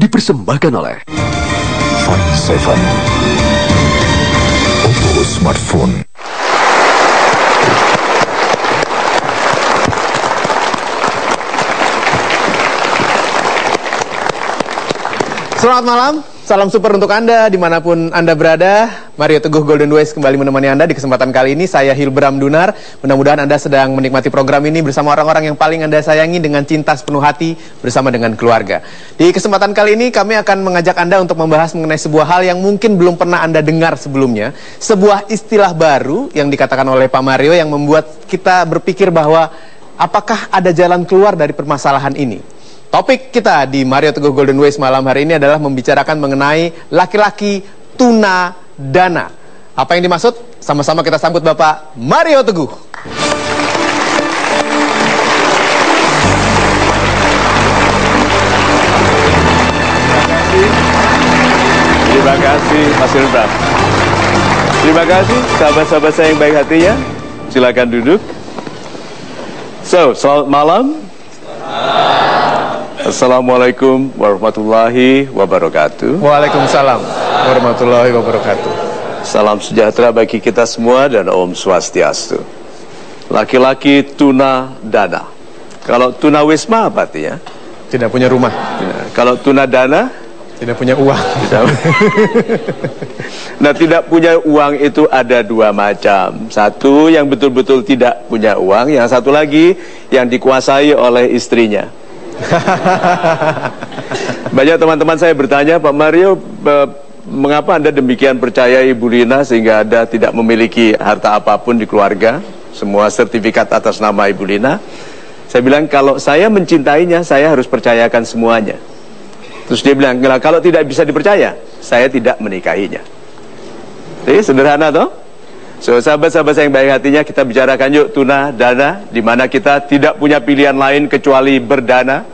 dipersembahkan oleh Find 7 Oppo Smartphone. Selamat malam, salam super untuk Anda dimanapun Anda berada. Mario Teguh Golden Ways kembali menemani Anda di kesempatan kali ini. Saya Hilbram Dunar. Mudah-mudahan Anda sedang menikmati program ini bersama orang-orang yang paling Anda sayangi dengan cinta sepenuh hati bersama dengan keluarga. Di kesempatan kali ini kami akan mengajak Anda untuk membahas mengenai sebuah hal yang mungkin belum pernah Anda dengar sebelumnya. Sebuah istilah baru yang dikatakan oleh Pak Mario yang membuat kita berpikir bahwa apakah ada jalan keluar dari permasalahan ini. Topik kita di Mario Teguh Golden Ways malam hari ini adalah membicarakan mengenai laki-laki tuna dana. Apa yang dimaksud? Sama-sama kita sambut Bapak Mario Teguh. Terima kasih Mas Hilbram. Terima kasih sahabat-sahabat saya yang baik hatinya. Silakan duduk. Selamat malam. Assalamualaikum warahmatullahi wabarakatuh. Waalaikumsalam warahmatullahi wabarakatuh. Salam sejahtera bagi kita semua dan Om Swastiastu. Laki-laki tuna dana. Kalau tuna wisma apa artinya? Tidak punya rumah. Kalau tuna dana? Tidak punya uang. Nah, tidak punya uang itu ada dua macam. Satu yang betul-betul tidak punya uang, yang satu lagi yang dikuasai oleh istrinya. Banyak teman-teman saya bertanya, Pak Mario, mengapa Anda demikian percaya Ibu Lina sehingga Anda tidak memiliki harta apapun di keluarga, semua sertifikat atas nama Ibu Lina? Saya bilang, kalau saya mencintainya, saya harus percayakan semuanya. Terus dia bilang, kalau tidak bisa dipercaya, saya tidak menikahinya. Jadi sederhana toh? So, sahabat-sahabat yang baik hatinya, kita bicarakan yuk tuna dana, di mana kita tidak punya pilihan lain kecuali berdana.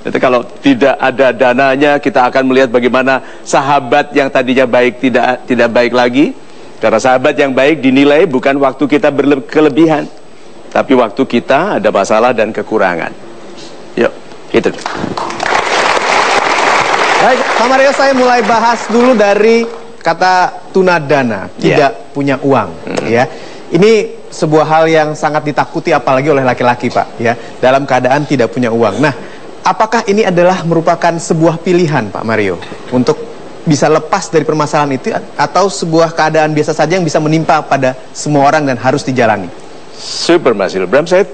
Jadi kalau tidak ada dananya, kita akan melihat bagaimana sahabat yang tadinya baik tidak baik lagi. Karena sahabat yang baik dinilai bukan waktu kita berkelebihan, tapi waktu kita ada masalah dan kekurangan. Yuk, itu. Baik, Pak Mario, saya mulai bahas dulu dari kata tuna dana, tidak punya uang, ya. Ini sebuah hal yang sangat ditakuti apalagi oleh laki-laki, Pak, ya, dalam keadaan tidak punya uang. Nah, apakah ini adalah merupakan sebuah pilihan, Pak Mario, untuk bisa lepas dari permasalahan itu, atau sebuah keadaan biasa saja yang bisa menimpa pada semua orang dan harus dijalani? Super, Mas Hilbram. Saya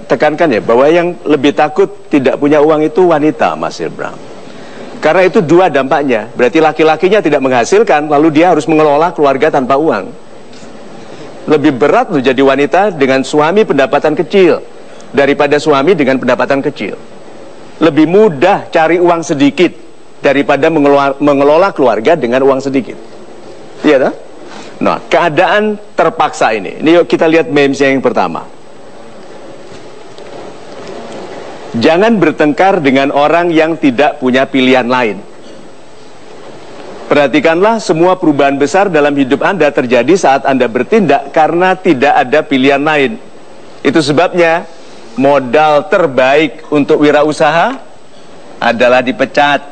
tekankan ya, bahwa yang lebih takut tidak punya uang itu wanita, Mas Hilbram. Karena itu dua dampaknya. Berarti laki-lakinya tidak menghasilkan, lalu dia harus mengelola keluarga tanpa uang. Lebih berat loh jadi wanita dengan suami pendapatan kecil daripada suami dengan pendapatan kecil. Lebih mudah cari uang sedikit daripada mengelola keluarga dengan uang sedikit. Iya tak? Nah, keadaan terpaksa ini yuk kita lihat memes yang pertama. Jangan bertengkar dengan orang yang tidak punya pilihan lain. Perhatikanlah, semua perubahan besar dalam hidup Anda terjadi saat Anda bertindak karena tidak ada pilihan lain. Itu sebabnya modal terbaik untuk wirausaha adalah dipecat.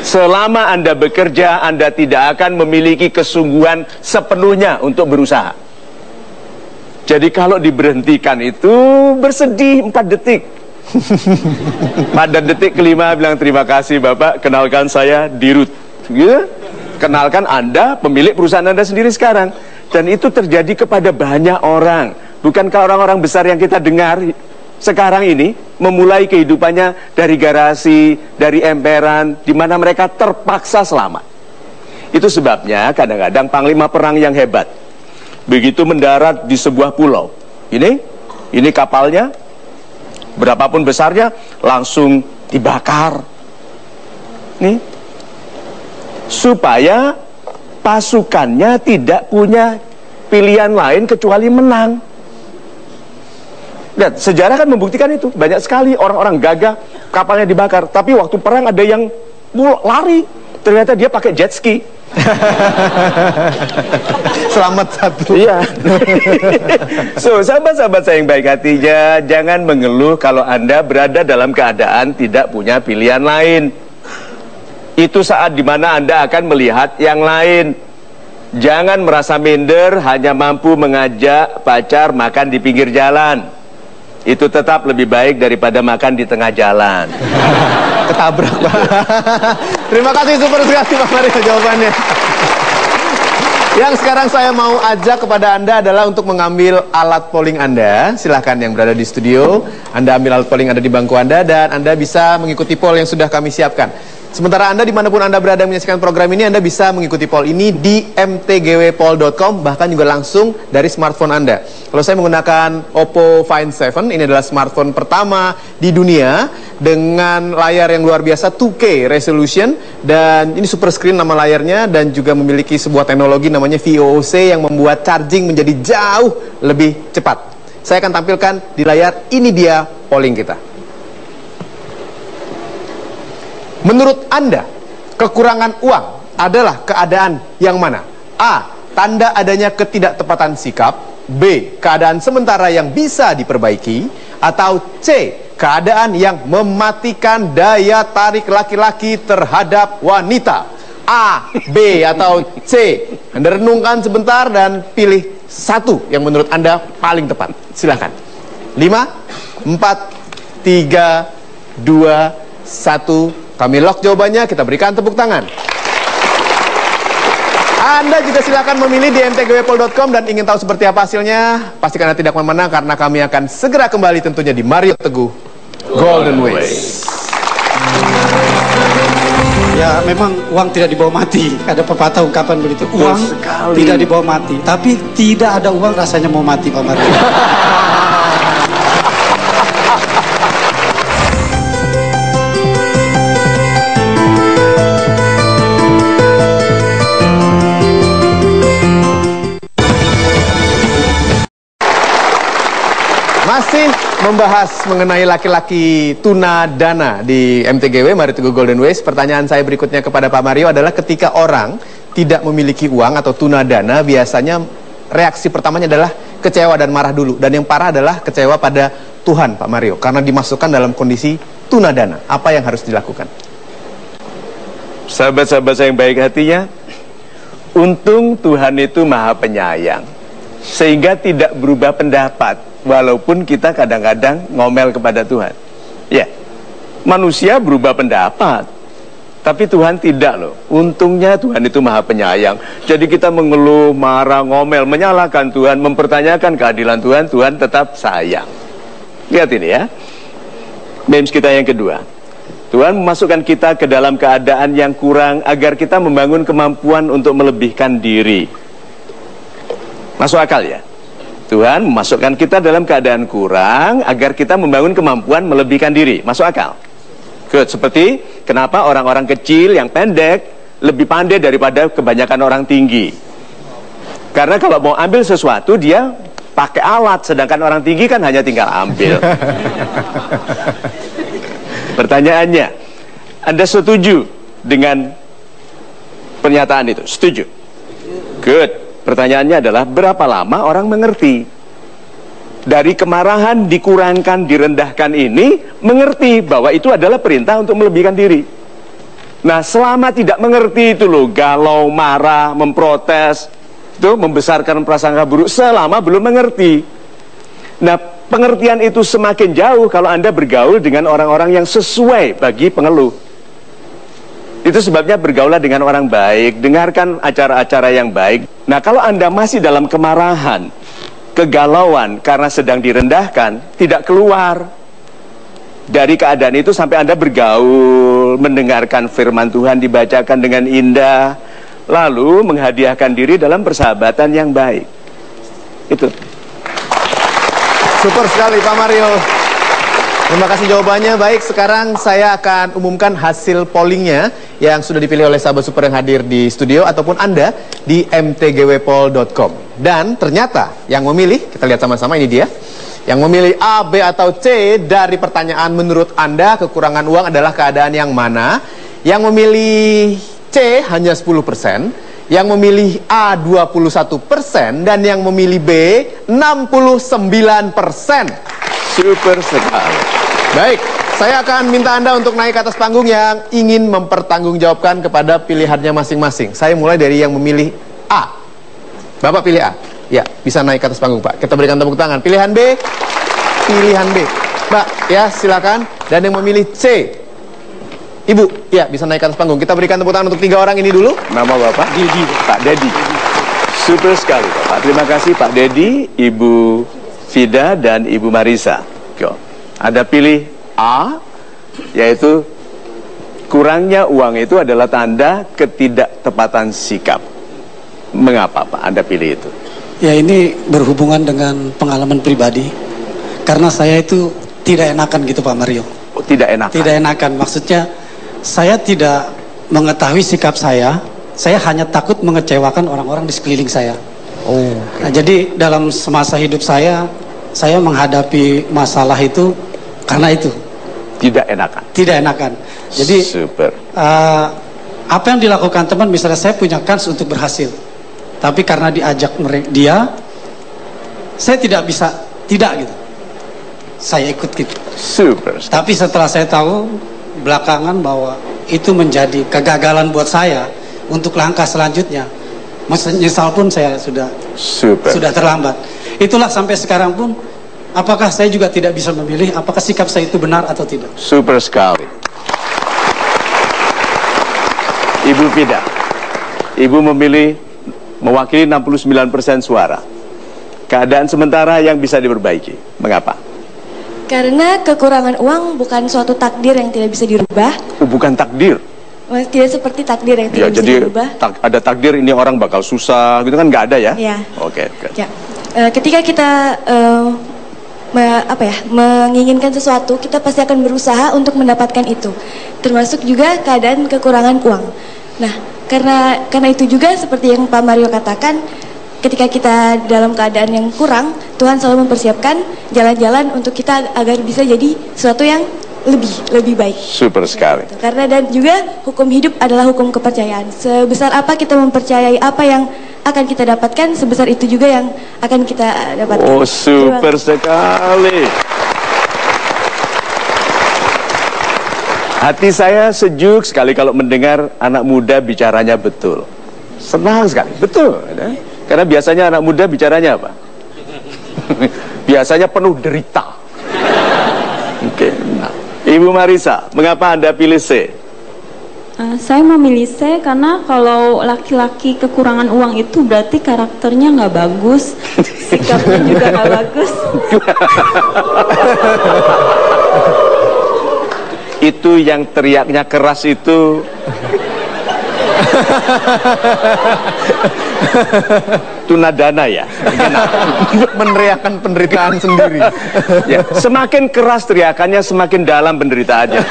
Selama Anda bekerja, Anda tidak akan memiliki kesungguhan sepenuhnya untuk berusaha. Jadi kalau diberhentikan itu bersedih 4 detik. Pada detik kelima bilang, terima kasih Bapak, kenalkan saya Dirut, gitu? Kenalkan Anda pemilik perusahaan Anda sendiri sekarang. Dan itu terjadi kepada banyak orang. Bukankah orang-orang besar yang kita dengar sekarang ini memulai kehidupannya dari garasi, dari emperan, di mana mereka terpaksa selamat. Itu sebabnya kadang-kadang panglima perang yang hebat begitu mendarat di sebuah pulau, ini kapalnya, berapapun besarnya, langsung dibakar. Nih, supaya pasukannya tidak punya pilihan lain kecuali menang. Dan sejarah kan membuktikan itu. Banyak sekali orang-orang gagah, kapalnya dibakar. Tapi waktu perang ada yang lari. Ternyata dia pakai jet ski. Selamat satu. Iya. So, sahabat-sahabat saya yang baik hatinya, jangan mengeluh kalau Anda berada dalam keadaan tidak punya pilihan lain. Itu saat dimana Anda akan melihat yang lain. Jangan merasa minder hanya mampu mengajak pacar makan di pinggir jalan. Itu tetap lebih baik daripada makan di tengah jalan. Ketabrak, Pak. Terima kasih super sekali Pak Mario jawabannya. Yang sekarang saya mau ajak kepada Anda adalah untuk mengambil alat polling Anda. Silahkan yang berada di studio, Anda ambil alat polling ada di bangku Anda, dan Anda bisa mengikuti poll yang sudah kami siapkan. Sementara Anda dimanapun Anda berada menyaksikan program ini, Anda bisa mengikuti poll ini di mtgwpoll.com, bahkan juga langsung dari smartphone Anda. Kalau saya menggunakan Oppo Find 7, ini adalah smartphone pertama di dunia dengan layar yang luar biasa 2K resolution, dan ini super screen nama layarnya, dan juga memiliki sebuah teknologi namanya VOOC yang membuat charging menjadi jauh lebih cepat. Saya akan tampilkan di layar, ini dia polling kita. Menurut Anda, kekurangan uang adalah keadaan yang mana? A. Tanda adanya ketidaktepatan sikap. B. Keadaan sementara yang bisa diperbaiki. Atau C. Keadaan yang mematikan daya tarik laki-laki terhadap wanita. A, B, atau C. Anda renungkan sebentar dan pilih satu yang menurut Anda paling tepat. Silahkan. 5, 4, 3, 2, 1. Kami lock jawabannya, kita berikan tepuk tangan. Anda juga silakan memilih di mtgwpoll.com, dan ingin tahu seperti apa hasilnya, pastikan Anda tidak kemana-mana karena kami akan segera kembali tentunya di Mario Teguh Golden Ways. Ya, memang uang tidak dibawa mati. Ada pepatah ungkapan begitu. Uang tidak dibawa mati, tapi tidak ada uang rasanya mau mati, Pak Mario. Masih membahas mengenai laki-laki tuna dana di MTGW, Mario Teguh Golden Ways. Pertanyaan saya berikutnya kepada Pak Mario adalah, ketika orang tidak memiliki uang atau tuna dana, biasanya reaksi pertamanya adalah kecewa dan marah dulu. Dan yang parah adalah kecewa pada Tuhan, Pak Mario, karena dimasukkan dalam kondisi tuna dana. Apa yang harus dilakukan? Sahabat-sahabat saya yang baik hatinya, untung Tuhan itu maha penyayang, sehingga tidak berubah pendapat. Walaupun kita kadang-kadang ngomel kepada Tuhan. Ya, manusia berubah pendapat, tapi Tuhan tidak loh. Untungnya Tuhan itu maha penyayang. Jadi kita mengeluh, marah, ngomel, menyalahkan Tuhan, mempertanyakan keadilan Tuhan, Tuhan tetap sayang. Lihat ini ya. Memes kita yang kedua. Tuhan memasukkan kita ke dalam keadaan yang kurang agar kita membangun kemampuan untuk melebihkan diri. Masuk akal ya? Tuhan memasukkan kita dalam keadaan kurang agar kita membangun kemampuan melebihkan diri. Masuk akal? Good. Seperti kenapa orang-orang kecil yang pendek lebih pandai daripada kebanyakan orang tinggi. Karena kalau mau ambil sesuatu dia pakai alat, sedangkan orang tinggi kan hanya tinggal ambil. Pertanyaannya, Anda setuju dengan pernyataan itu? Setuju? Good. Pertanyaannya adalah, berapa lama orang mengerti? Dari kemarahan, dikurangkan, direndahkan ini, mengerti bahwa itu adalah perintah untuk melebihkan diri. Nah, selama tidak mengerti itu loh, galau, marah, memprotes, itu membesarkan prasangka buruk, selama belum mengerti. Nah, pengertian itu semakin jauh kalau Anda bergaul dengan orang-orang yang sesuai bagi pengeluh. Itu sebabnya bergaulah dengan orang baik, dengarkan acara-acara yang baik. Nah, kalau Anda masih dalam kemarahan, kegalauan karena sedang direndahkan, tidak keluar dari keadaan itu sampai Anda bergaul, mendengarkan firman Tuhan dibacakan dengan indah, lalu menghadiahkan diri dalam persahabatan yang baik. Itu. Super sekali Pak Mario. Terima kasih jawabannya. Baik, sekarang saya akan umumkan hasil pollingnya yang sudah dipilih oleh sahabat super yang hadir di studio ataupun Anda di mtgwpoll.com. Dan ternyata yang memilih, kita lihat sama-sama, ini dia. Yang memilih A, B, atau C dari pertanyaan menurut Anda kekurangan uang adalah keadaan yang mana? Yang memilih C hanya 10%, yang memilih A 21%, dan yang memilih B 69%. Super sekali. Baik, saya akan minta Anda untuk naik ke atas panggung yang ingin mempertanggungjawabkan kepada pilihannya masing-masing. Saya mulai dari yang memilih A. Bapak pilih A. Ya, bisa naik ke atas panggung, Pak. Kita berikan tepuk tangan. Pilihan B. Pilihan B. Mbak, ya silakan. Dan yang memilih C. Ibu, ya bisa naik ke atas panggung. Kita berikan tepuk tangan untuk 3 orang ini dulu. Nama Bapak? Dedi. Pak Dedi. Super sekali, Bapak. Terima kasih Pak Dedi, Ibu Fida, dan Ibu Marisa. Yo. Ada pilih A, yaitu kurangnya uang itu adalah tanda ketidaktepatan sikap. Mengapa Pak Anda pilih itu? Ya, ini berhubungan dengan pengalaman pribadi. Karena saya itu tidak enakan gitu Pak Mario. Oh, tidak enakan? Tidak enakan, maksudnya saya tidak mengetahui sikap saya hanya takut mengecewakan orang-orang di sekeliling saya. Oh. Nah, jadi dalam semasa hidup saya menghadapi masalah itu karena itu. Tidak enakan? Tidak enakan. Jadi, super. Apa yang dilakukan teman, misalnya saya punya kans untuk berhasil, tapi karena diajak dia, saya tidak bisa tidak gitu. Saya ikut gitu. Super. Tapi setelah saya tahu belakangan bahwa itu menjadi kegagalan buat saya untuk langkah selanjutnya, menyesal pun saya sudah terlambat. Itulah sampai sekarang pun, apakah saya juga tidak bisa memilih apakah sikap saya itu benar atau tidak. Super sekali. Ibu Fida, Ibu memilih mewakili 69% suara. Keadaan sementara yang bisa diperbaiki. Mengapa? Karena kekurangan uang bukan suatu takdir yang tidak bisa dirubah. Bukan takdir? Tidak seperti takdir yang tidak bisa dirubah. Ada takdir ini orang bakal susah, gitu kan nggak ada ya? Iya. Oke. Ya. Ketika kita menginginkan sesuatu, kita pasti akan berusaha untuk mendapatkan itu. Termasuk juga keadaan kekurangan uang. Nah, karena itu juga seperti yang Pak Mario katakan, ketika kita dalam keadaan yang kurang, Tuhan selalu mempersiapkan jalan-jalan untuk kita agar bisa jadi sesuatu yang lebih baik. Super sekali. Karena dan juga hukum hidup adalah hukum kepercayaan. Sebesar apa kita mempercayai apa yang akan kita dapatkan, sebesar itu juga yang akan kita dapatkan. Oh, super sekali. Hati saya sejuk sekali kalau mendengar anak muda bicaranya betul. Senang sekali, betul. Karena biasanya anak muda bicaranya apa? Biasanya penuh derita. Oke. Nah, Ibu Marisa, mengapa Anda pilih C? Saya memilih C karena kalau laki-laki kekurangan uang itu berarti karakternya nggak bagus, sikapnya juga nggak bagus. Itu yang teriaknya keras itu tunadana ya, meneriakkan penderitaan sendiri. Ya, semakin keras teriakannya, semakin dalam penderitaannya.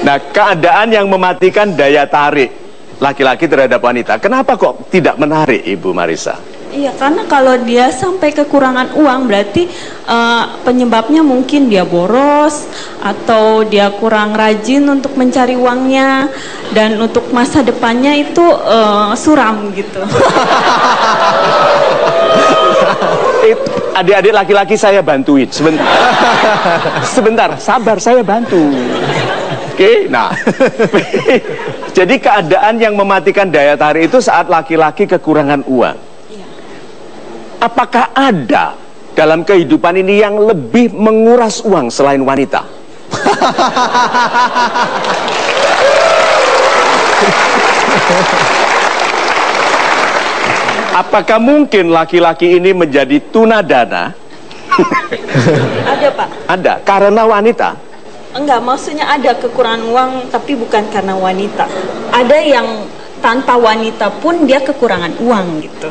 Nah, keadaan yang mematikan daya tarik laki-laki terhadap wanita. Kenapa kok tidak menarik, Ibu Marisa? Iya, karena kalau dia sampai kekurangan uang berarti penyebabnya mungkin dia boros atau dia kurang rajin untuk mencari uangnya, dan untuk masa depannya itu suram gitu. Adik-adik laki-laki saya bantuin sebentar. Sebentar, sabar, saya bantu. Oke, nah. Jadi keadaan yang mematikan daya tarik itu saat laki-laki kekurangan uang. Apakah ada dalam kehidupan ini yang lebih menguras uang selain wanita? Apakah mungkin laki-laki ini menjadi tunadana? Ada, Pak. Ada, karena wanita? Enggak, maksudnya ada kekurangan uang tapi bukan karena wanita. Ada yang tanpa wanita pun dia kekurangan uang gitu.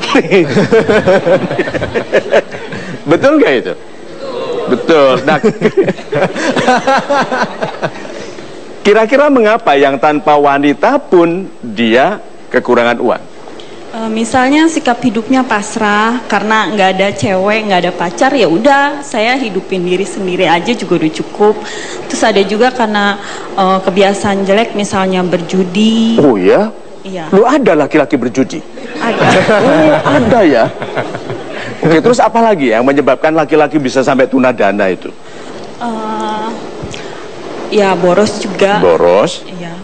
Betul nggak itu? Betul. Nah, kira-kira mengapa yang tanpa wanita pun dia kekurangan uang? Misalnya sikap hidupnya pasrah karena nggak ada cewek, nggak ada pacar, ya udah saya hidupin diri sendiri aja juga udah cukup. Terus ada juga karena kebiasaan jelek, misalnya berjudi. Oh ya? Iya. Lu ada laki-laki berjudi? Ada. Oh, ada ya? Oke, terus apa lagi yang menyebabkan laki-laki bisa sampai tunadana itu? Ya boros juga. Boros? Iya.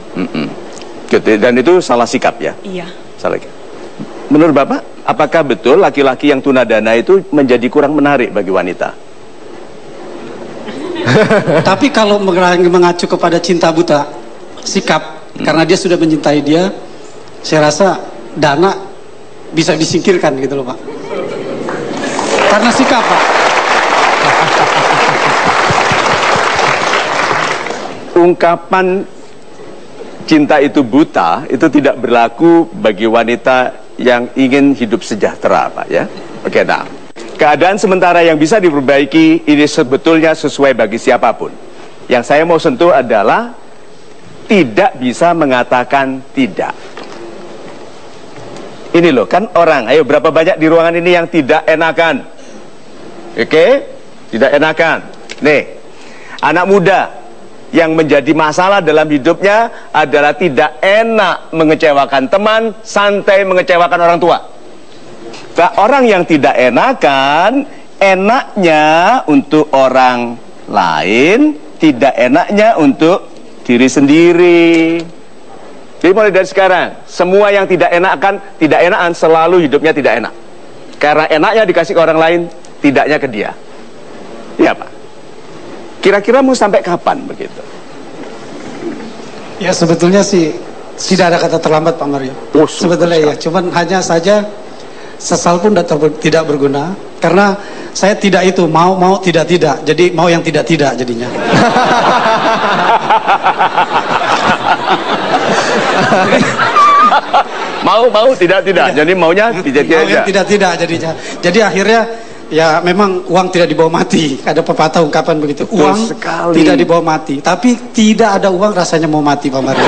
Gitu, dan itu salah sikap ya? Iya. Salah sikap. Menurut Bapak, apakah betul laki-laki yang tunadana itu menjadi kurang menarik bagi wanita? Tapi kalau mengacu kepada cinta buta, sikap, karena dia sudah mencintai dia, saya rasa dana bisa disingkirkan gitu loh Pak. Karena sikap Pak. Ungkapan cinta itu buta, itu tidak berlaku bagi wanita yang ingin hidup sejahtera, Pak ya. Oke, nah, keadaan sementara yang bisa diperbaiki ini sebetulnya sesuai bagi siapapun. Yang saya mau sentuh adalah tidak bisa mengatakan tidak. Ini loh, kan orang, ayo berapa banyak di ruangan ini yang tidak enakan? Oke, tidak enakan. Nih, anak muda yang menjadi masalah dalam hidupnya adalah tidak enak mengecewakan teman, santai mengecewakan orang tua. Nah, orang yang tidak enakan, enaknya untuk orang lain, tidak enaknya untuk diri sendiri. Jadi mulai dari sekarang, semua yang tidak enakan selalu hidupnya tidak enak. Karena enaknya dikasih ke orang lain, tidaknya ke dia. Iya Pak. Kira-kira mau sampai kapan begitu? Ya sebetulnya sih tidak ada kata terlambat Pak Mario. Oh, sebetulnya ya, cuman hanya saja sesal pun tidak berguna. Karena saya tidak itu, mau tidak, jadi mau yang tidak jadinya. mau tidak, jadi maunya tidak. Mau yang tidak jadinya. Jadi akhirnya ya memang uang tidak dibawa mati. Ada pepatah ungkapan begitu. Betul uang sekali. Tidak dibawa mati. Tapi tidak ada uang rasanya mau mati Pak Mario.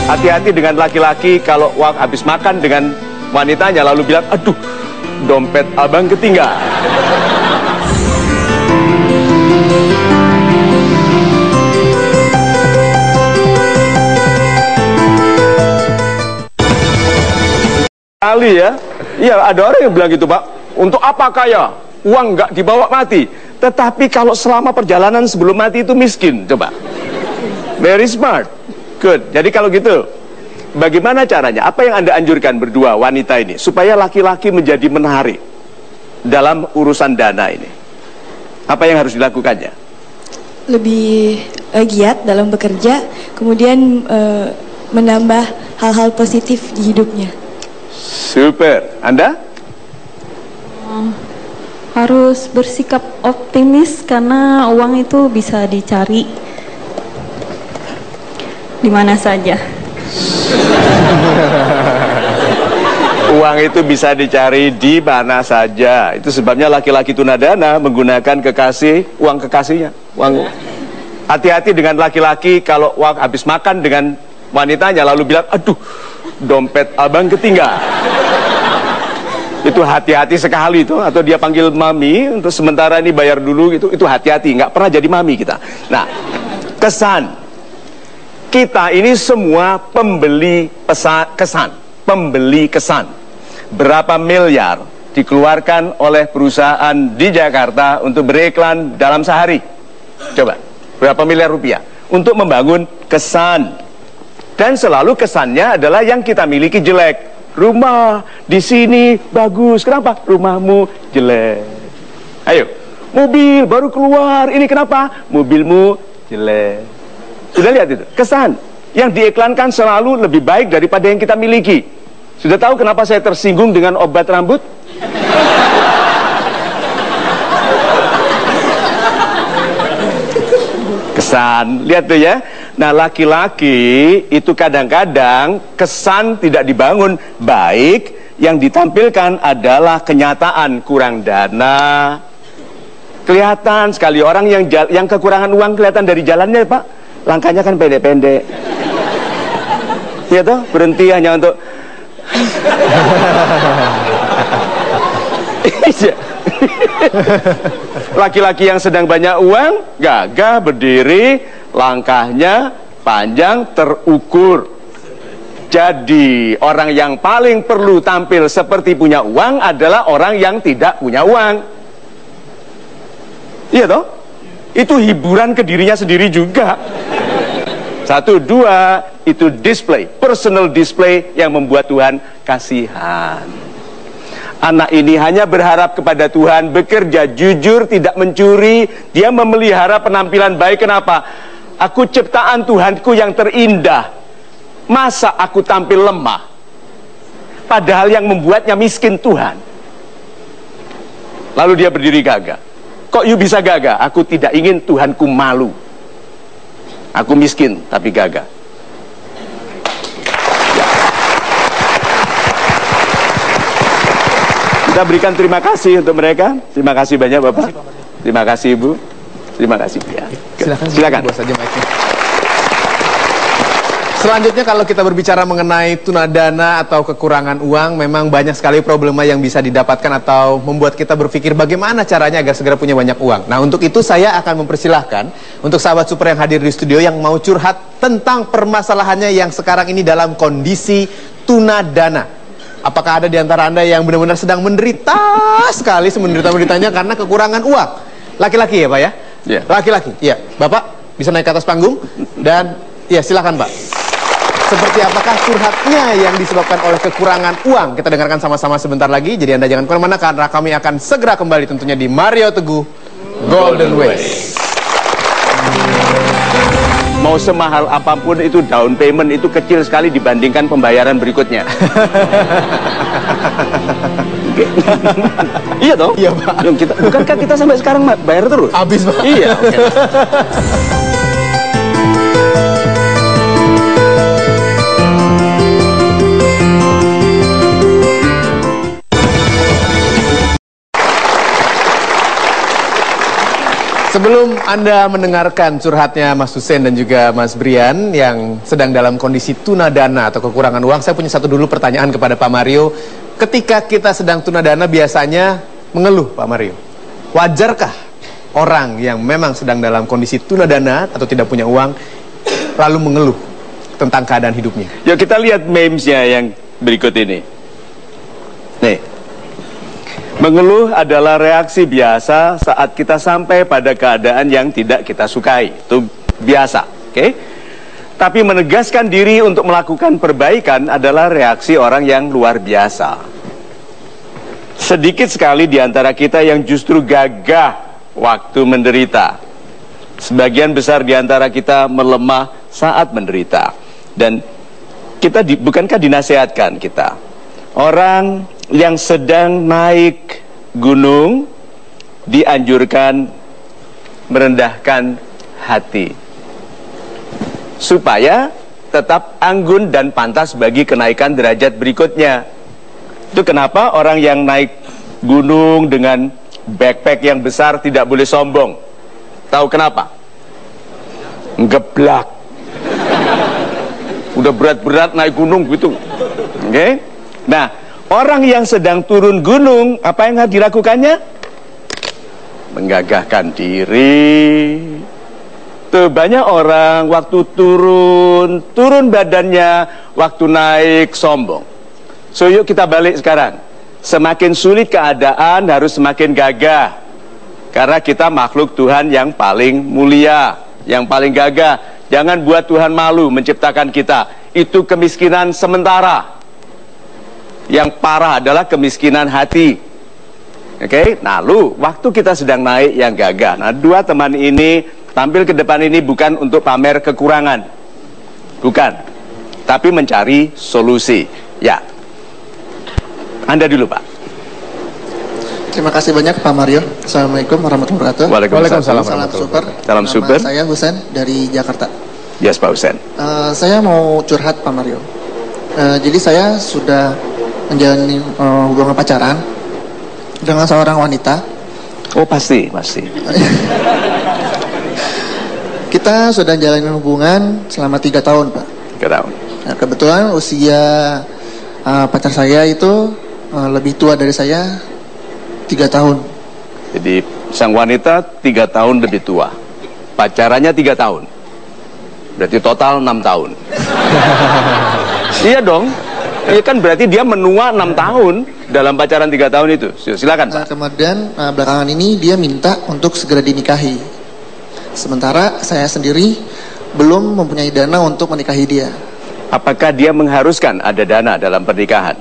Hati-hati dengan laki-laki kalau uang habis makan dengan wanitanya lalu bilang, aduh, dompet abang ketinggalan. Kali ya, iya ada orang yang bilang gitu Pak, untuk apa kaya, uang nggak dibawa mati. Tetapi kalau selama perjalanan sebelum mati itu miskin, coba. Very smart, good. Jadi kalau gitu, bagaimana caranya? Apa yang Anda anjurkan berdua wanita ini supaya laki-laki menjadi menarik dalam urusan dana ini? Apa yang harus dilakukannya? Lebih giat dalam bekerja, kemudian menambah hal-hal positif di hidupnya. Super. Anda? Harus bersikap optimis karena uang itu bisa dicari di mana saja. Uang itu bisa dicari di mana saja. Itu sebabnya laki-laki tunadana menggunakan uang kekasihnya. Hati-hati dengan laki-laki kalau uang habis makan dengan wanitanya lalu bilang, aduh, dompet abang ketinggalan. Itu hati-hati sekali itu. Atau dia panggil mami untuk sementara ini bayar dulu gitu. Itu hati-hati, nggak pernah jadi mami kita. Nah, kesan kita ini semua pembeli kesan. Berapa miliar dikeluarkan oleh perusahaan di Jakarta untuk beriklan dalam sehari? Coba, berapa miliar rupiah untuk membangun kesan? Dan selalu kesannya adalah yang kita miliki jelek. Rumah di sini bagus, kenapa? Rumahmu jelek. Ayo, mobil baru keluar, ini kenapa? Mobilmu jelek. Sudah lihat itu? Kesan yang diiklankan selalu lebih baik daripada yang kita miliki. Sudah tahu kenapa saya tersinggung dengan obat rambut? Kesan, lihat tuh ya. Nah, laki-laki itu kadang-kadang kesan tidak dibangun baik, yang ditampilkan adalah kenyataan kurang dana. Kelihatan sekali orang yang kekurangan uang kelihatan dari jalannya Pak. Langkahnya kan pendek-pendek. Ya toh, berhenti hanya untuk laki-laki yang sedang banyak uang, gagah, berdiri, langkahnya panjang, terukur. Jadi orang yang paling perlu tampil seperti punya uang adalah orang yang tidak punya uang. Iya toh? Itu hiburan ke dirinya sendiri juga. 1, 2, itu display, personal display yang membuat Tuhan kasihan. Anak ini hanya berharap kepada Tuhan, bekerja jujur, tidak mencuri. Dia memelihara penampilan baik. Kenapa? Aku ciptaan Tuhanku yang terindah. Masa aku tampil lemah? Padahal yang membuatnya miskin Tuhan. Lalu dia berdiri gagah. Kok you bisa gagah? Aku tidak ingin Tuhanku malu. Aku miskin tapi gagah. Ya. Kita berikan terima kasih untuk mereka. Terima kasih banyak Bapak. Terima kasih Ibu. Terima kasih ya. Silakan. Selanjutnya kalau kita berbicara mengenai tunadana atau kekurangan uang, memang banyak sekali problema yang bisa didapatkan atau membuat kita berpikir bagaimana caranya agar segera punya banyak uang. Nah, untuk itu saya akan mempersilahkan untuk sahabat super yang hadir di studio yang mau curhat tentang permasalahannya yang sekarang ini dalam kondisi tunadana. Apakah ada di antara Anda yang benar-benar sedang menderita sekali, semenderita-menderitanya karena kekurangan uang? Laki-laki ya Pak ya? Iya. Laki-laki, iya. Bapak bisa naik ke atas panggung dan ya silakan Pak. Seperti apakah curhatnya yang disebabkan oleh kekurangan uang? Kita dengarkan sama-sama sebentar lagi. Jadi Anda jangan kemana-mana karena kami akan segera kembali tentunya di Mario Teguh Golden Ways. Mau semahal apapun itu down payment itu kecil sekali dibandingkan pembayaran berikutnya. Iya toh? Iya Pak. Bukankah kita sampai sekarang bayar terus? Habis Pak. Iya. Sebelum Anda mendengarkan curhatnya Mas Hussein dan juga Mas Brian yang sedang dalam kondisi tunadana atau kekurangan uang, saya punya satu dulu pertanyaan kepada Pak Mario. Ketika kita sedang tunadana biasanya mengeluh Pak Mario. Wajarkah orang yang memang sedang dalam kondisi tunadana atau tidak punya uang lalu mengeluh tentang keadaan hidupnya? Yuk kita lihat memesnya yang berikut ini. Nih. Mengeluh adalah reaksi biasa saat kita sampai pada keadaan yang tidak kita sukai. Itu biasa, oke? Tapi menegaskan diri untuk melakukan perbaikan adalah reaksi orang yang luar biasa. Sedikit sekali di antara kita yang justru gagah waktu menderita. Sebagian besar di antara kita melemah saat menderita. Dan kita bukankah dinasehatkan kita? Orang yang sedang naik gunung dianjurkan merendahkan hati supaya tetap anggun dan pantas bagi kenaikan derajat berikutnya. Itu kenapa orang yang naik gunung dengan backpack yang besar tidak boleh sombong. Tahu kenapa? Ngeblak. Udah berat-berat naik gunung gitu. Oke? Nah, orang yang sedang turun gunung, apa yang harus dilakukannya? Menggagahkan diri. Tuh, banyak orang waktu turun badannya, waktu naik sombong. So yuk kita balik sekarang. Semakin sulit keadaan harus semakin gagah. Karena kita makhluk Tuhan yang paling mulia, yang paling gagah. Jangan buat Tuhan malu menciptakan kita. Itu kemiskinan sementara. Yang parah adalah kemiskinan hati. Oke, nah lu waktu kita sedang naik yang gagah. Nah, dua teman ini tampil ke depan ini bukan untuk pamer kekurangan. Bukan. Tapi mencari solusi. Ya. Anda dulu, Pak. Terima kasih banyak Pak Mario. Assalamualaikum warahmatullahi wabarakatuh. Waalaikumsalam. Salam super. Salam Nama super. Saya Husen dari Jakarta. Yes, Pak Husen. Saya mau curhat Pak Mario. Jadi saya sudah menjalani hubungan pacaran dengan seorang wanita. Oh pasti. Kita sudah menjalani hubungan selama 3 tahun Pak. 3 tahun. Nah, kebetulan usia pacar saya itu lebih tua dari saya 3 tahun. Jadi sang wanita 3 tahun lebih tua, pacarannya 3 tahun, berarti total 6 tahun. Iya dong, iya kan berarti dia menua 6 tahun dalam pacaran 3 tahun itu. Silakan Pak. Kemudian belakangan ini dia minta untuk segera dinikahi. Sementara saya sendiri belum mempunyai dana untuk menikahi dia. Apakah dia mengharuskan ada dana dalam pernikahan?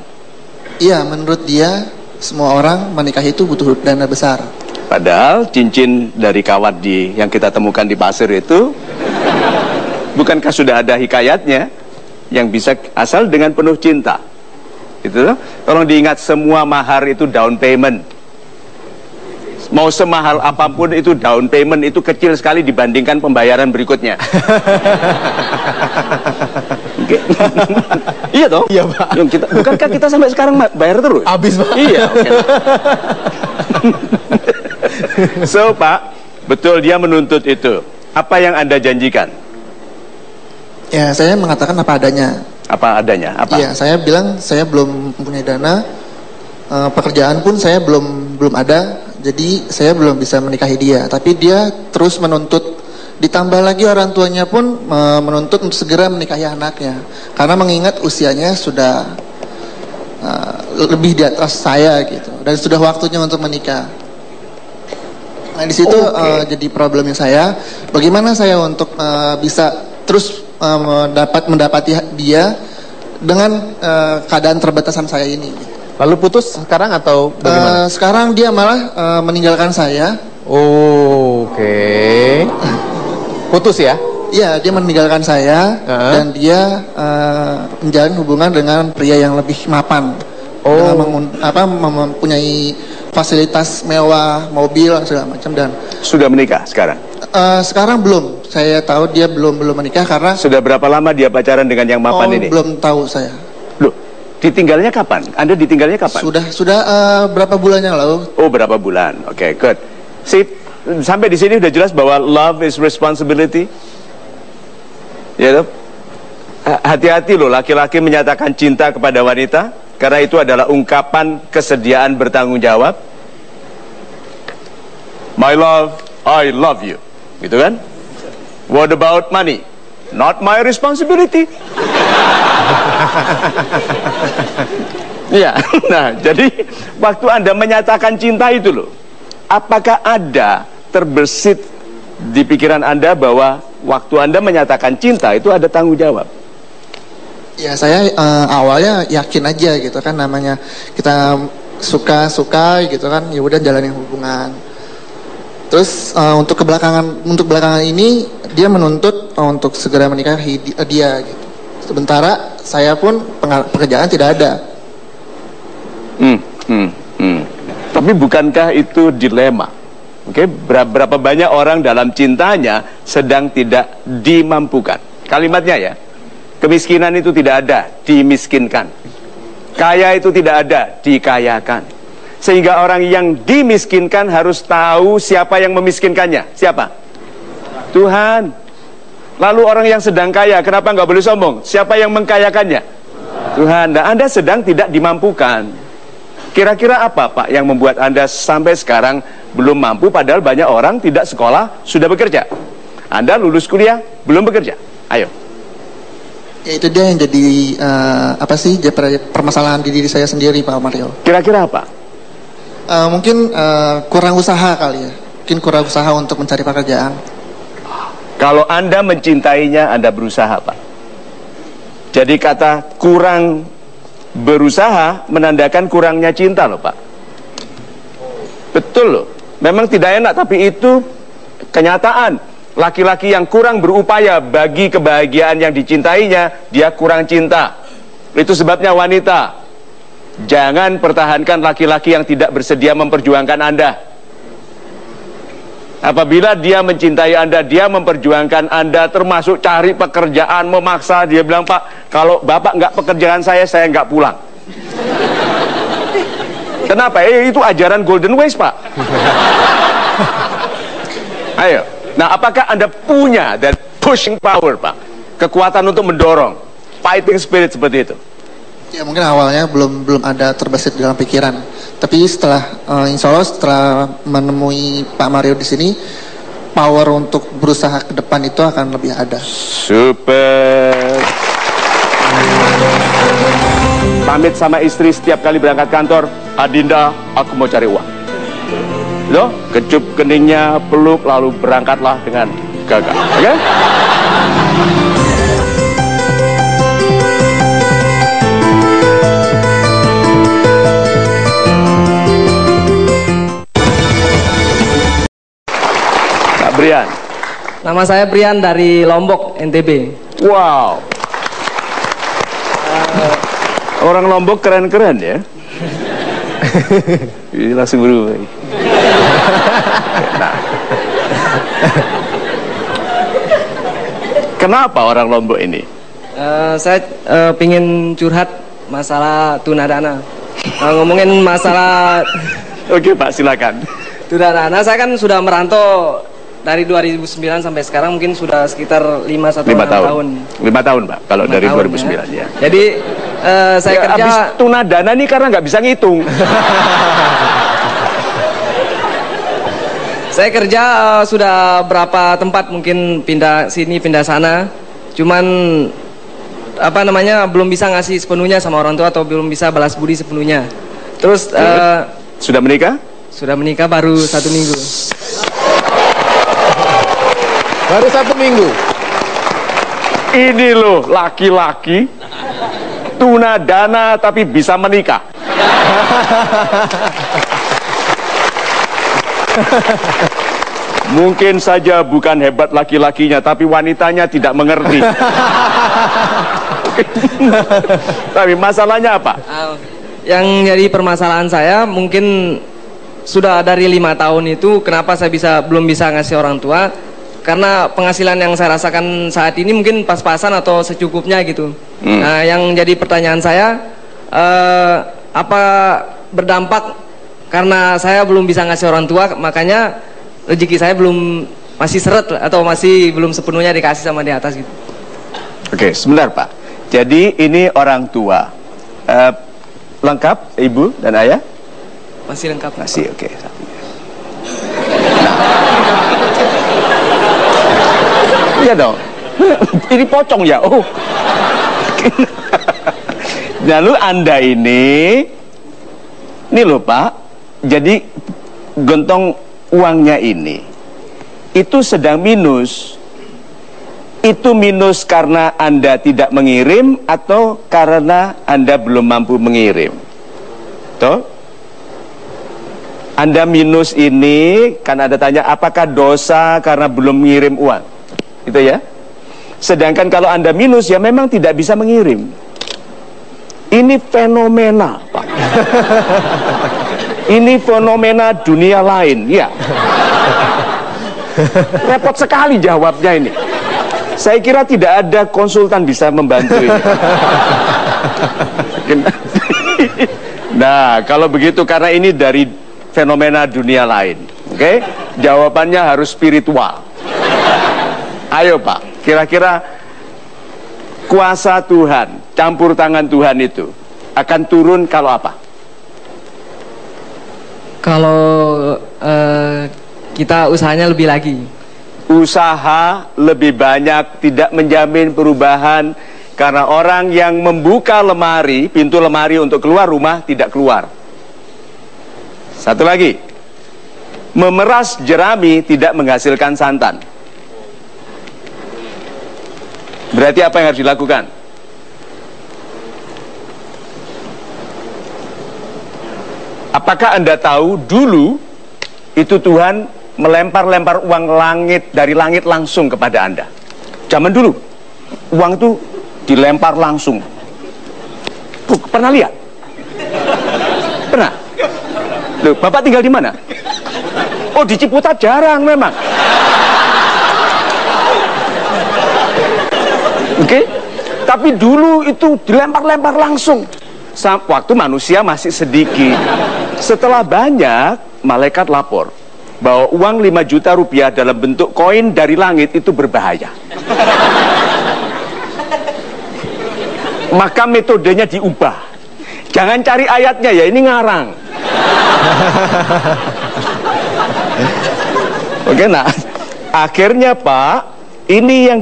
Iya, menurut dia semua orang menikahi itu butuh dana besar. Padahal cincin dari kawat yang kita temukan di pasir itu, bukankah sudah ada hikayatnya yang bisa asal dengan penuh cinta? Itu, tolong diingat, semua mahar itu down payment. Mau semahal apapun itu down payment itu kecil sekali dibandingkan pembayaran berikutnya. Okay. Iya dong. Iya Pak. Bukankah kita sampai sekarang bayar terus? Habis Pak. Iya. Okay. So Pak, betul dia menuntut itu. Apa yang Anda janjikan? Ya, saya mengatakan apa adanya. Apa adanya? Apa? Iya, saya bilang saya belum mempunyai dana, pekerjaan pun saya belum ada, jadi saya belum bisa menikahi dia. Tapi dia terus menuntut, ditambah lagi orang tuanya pun menuntut untuk segera menikahi anaknya, karena mengingat usianya sudah lebih di atas saya gitu, dan sudah waktunya untuk menikah. Nah di situ jadi problemnya saya, bagaimana saya untuk bisa terus mendapati dia dengan keadaan terbatasan saya ini. Lalu putus sekarang atau bagaimana? Sekarang dia malah meninggalkan saya. Oke. Putus ya? Iya, dia meninggalkan saya dan dia menjalin hubungan dengan pria yang lebih mapan. Mempunyai fasilitas mewah, mobil segala macam. Dan sudah menikah sekarang? Sekarang belum. Saya tahu dia belum menikah karena. Sudah berapa lama dia pacaran dengan yang mapan ini? Belum tahu saya. Loh, ditinggalnya kapan? Anda ditinggalnya kapan? Sudah berapa bulan yang lalu. Oh, berapa bulan? Oke, good. Sip. Sampai di sini udah jelas bahwa love is responsibility. Ya toh? Hati-hati loh laki-laki menyatakan cinta kepada wanita, karena itu adalah ungkapan kesediaan bertanggung jawab. My love, I love you. Gitu kan? What about money? Not my responsibility. Iya. Nah, jadi waktu Anda menyatakan cinta itu loh, apakah ada terbersit di pikiran Anda bahwa waktu Anda menyatakan cinta itu ada tanggung jawab? Ya, saya awalnya yakin aja gitu kan, namanya kita suka gitu kan, ya udah jalanin hubungan. Terus untuk belakangan ini dia menuntut untuk segera menikahi dia gitu. Sementara saya pun pekerjaan tidak ada. Tapi bukankah itu dilema? Oke, berapa banyak orang dalam cintanya sedang tidak dimampukan. Kalimatnya ya, kemiskinan itu tidak ada, dimiskinkan. Kaya itu tidak ada, dikayakan. Sehingga orang yang dimiskinkan harus tahu siapa yang memiskinkannya. Siapa? Tuhan. Lalu orang yang sedang kaya, kenapa nggak boleh sombong? Siapa yang mengkayakannya? Tuhan. Nah, Anda sedang tidak dimampukan. Kira-kira apa Pak yang membuat Anda sampai sekarang belum mampu, padahal banyak orang tidak sekolah, sudah bekerja? Anda lulus kuliah, belum bekerja. Ayo. Ya itu dia yang jadi permasalahan di diri saya sendiri Pak Mario. Kira-kira apa? Mungkin kurang usaha kali ya. Mungkin kurang usaha untuk mencari pekerjaan. Kalau Anda mencintainya, Anda berusaha Pak. Jadi kata kurang berusaha menandakan kurangnya cinta loh Pak. Betul loh. Memang tidak enak, tapi itu kenyataan. Laki-laki yang kurang berupaya bagi kebahagiaan yang dicintainya, dia kurang cinta. Itu sebabnya wanita, jangan pertahankan laki-laki yang tidak bersedia memperjuangkan Anda. Apabila dia mencintai Anda, dia memperjuangkan Anda, termasuk cari pekerjaan, memaksa. Dia bilang, Pak, kalau Bapak nggak pekerjaan saya nggak pulang. Kenapa? Itu ajaran Golden Ways, Pak. Ayo. Nah, apakah Anda punya dan pushing power, Pak? Kekuatan untuk mendorong. fighting spirit seperti itu? Ya mungkin awalnya belum ada terbesit dalam pikiran. Tapi setelah insya Allah setelah menemui Pak Mario di sini, power untuk berusaha ke depan itu akan lebih ada. Super. Pamit sama istri setiap kali berangkat kantor, Adinda, aku mau cari uang. Loh, kecup keningnya, peluk, lalu berangkatlah dengan gagah. Oke? Kak Brian. Nama saya Brian dari Lombok, NTB. Wow. Orang Lombok keren-keren ya. Ini langsung berubah. Nah. Kenapa orang Lombok ini? Saya pingin curhat masalah tunadana. Ngomongin masalah. Oke Pak, silakan. Tunadana, saya kan sudah merantau dari 2009 sampai sekarang mungkin sudah sekitar 5 tahun. 5 tahun Pak, kalau 5 dari tahun, 2009 ya. Jadi saya ya, kerja. Habis tunadana nih karena nggak bisa ngitung. Saya kerja sudah berapa tempat, mungkin pindah sini pindah sana. Cuman apa namanya belum bisa ngasih sepenuhnya sama orang tua atau belum bisa balas budi sepenuhnya. Terus sudah menikah? Sudah menikah baru 1 minggu. Baru 1 minggu. Ini loh laki-laki tunadana tapi bisa menikah. Mungkin saja bukan hebat laki-lakinya, tapi wanitanya tidak mengerti. Tapi masalahnya apa? Yang jadi permasalahan saya mungkin sudah dari 5 tahun itu kenapa saya belum bisa ngasih orang tua, karena penghasilan yang saya rasakan saat ini mungkin pas-pasan atau secukupnya gitu. Nah, yang jadi pertanyaan saya, apa berdampak karena saya belum bisa ngasih orang tua, makanya rezeki saya masih seret atau masih belum sepenuhnya dikasih sama di atas gitu. Oke, sebentar Pak. Jadi ini orang tua lengkap ibu dan ayah? Masih lengkap. Masih, oke. Iya dong. Ini pocong ya. Oh. Lalu Anda ini loh Pak. Jadi gentong uangnya ini itu sedang minus. Itu minus karena Anda tidak mengirim atau karena Anda belum mampu mengirim? Toh? Anda minus ini karena Anda tanya apakah dosa karena belum mengirim uang? Gitu ya. Sedangkan kalau Anda minus ya memang tidak bisa mengirim. Ini fenomena, Pak. Ini fenomena dunia lain, ya. Repot sekali jawabnya ini. Saya kira tidak ada konsultan bisa membantu ini. Nah, kalau begitu karena ini dari fenomena dunia lain, oke? Jawabannya harus spiritual. Ayo Pak, kira-kira kuasa Tuhan, campur tangan Tuhan itu akan turun kalau apa? Kalau kita usahanya lebih lagi. Usaha lebih banyak tidak menjamin perubahan, karena orang yang membuka lemari, pintu lemari untuk keluar rumah tidak keluar. Satu lagi, memeras jerami tidak menghasilkan santan. Berarti apa yang harus dilakukan? Apakah Anda tahu dulu itu Tuhan melempar-lempar uang dari langit langsung kepada Anda? Zaman dulu uang itu dilempar langsung. Pernah lihat? Pernah? Loh, Bapak tinggal di mana? Oh, di Ciputat jarang memang. Oke? Tapi dulu itu dilempar-lempar langsung. Waktu manusia masih sedikit. Setelah banyak, malaikat lapor bahwa uang 5 juta rupiah dalam bentuk koin dari langit itu berbahaya. Maka metodenya diubah. Jangan cari ayatnya ya, ini ngarang. Oke, nah akhirnya Pak, ini yang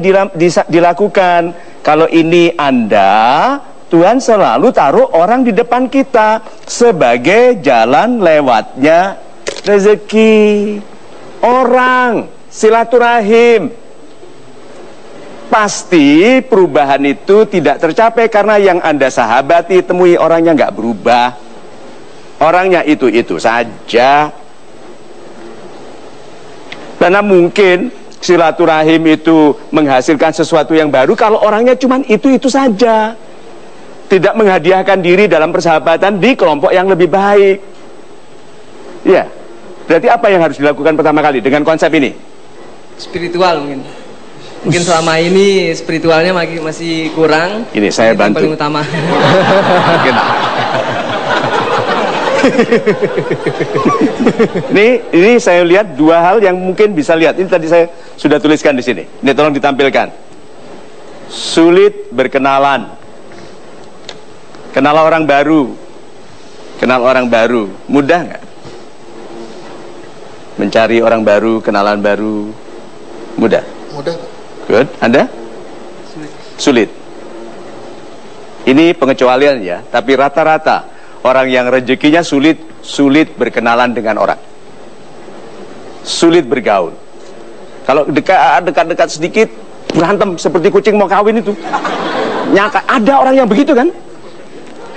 dilakukan. Kalau ini Anda, Tuhan selalu taruh orang di depan kita sebagai jalan lewatnya rezeki. Orang, silaturahim. Pasti perubahan itu tidak tercapai karena yang Anda sahabati, temui orangnya nggak berubah. Orangnya itu-itu saja. Karena mungkin silaturahim itu menghasilkan sesuatu yang baru kalau orangnya cuma itu-itu saja. Tidak menghadiahkan diri dalam persahabatan di kelompok yang lebih baik. Ya, berarti apa yang harus dilakukan pertama kali dengan konsep ini? Spiritual mungkin. Mungkin selama ini spiritualnya masih kurang. Ini saya bantu. Paling utama. Ini saya lihat dua hal yang mungkin bisa lihat. Ini tadi saya sudah tuliskan di sini. Ini tolong ditampilkan. Sulit berkenalan. Kenal orang baru. Kenal orang baru. Mudah nggak? Mencari orang baru, kenalan baru. Mudah? Mudah. Good. Anda? Sulit. Ini pengecualian ya. Tapi rata-rata orang yang rezekinya sulit berkenalan dengan orang. Sulit bergaul. Kalau dekat-dekat sedikit berantem seperti kucing mau kawin itu. Nyaka ada orang yang begitu kan?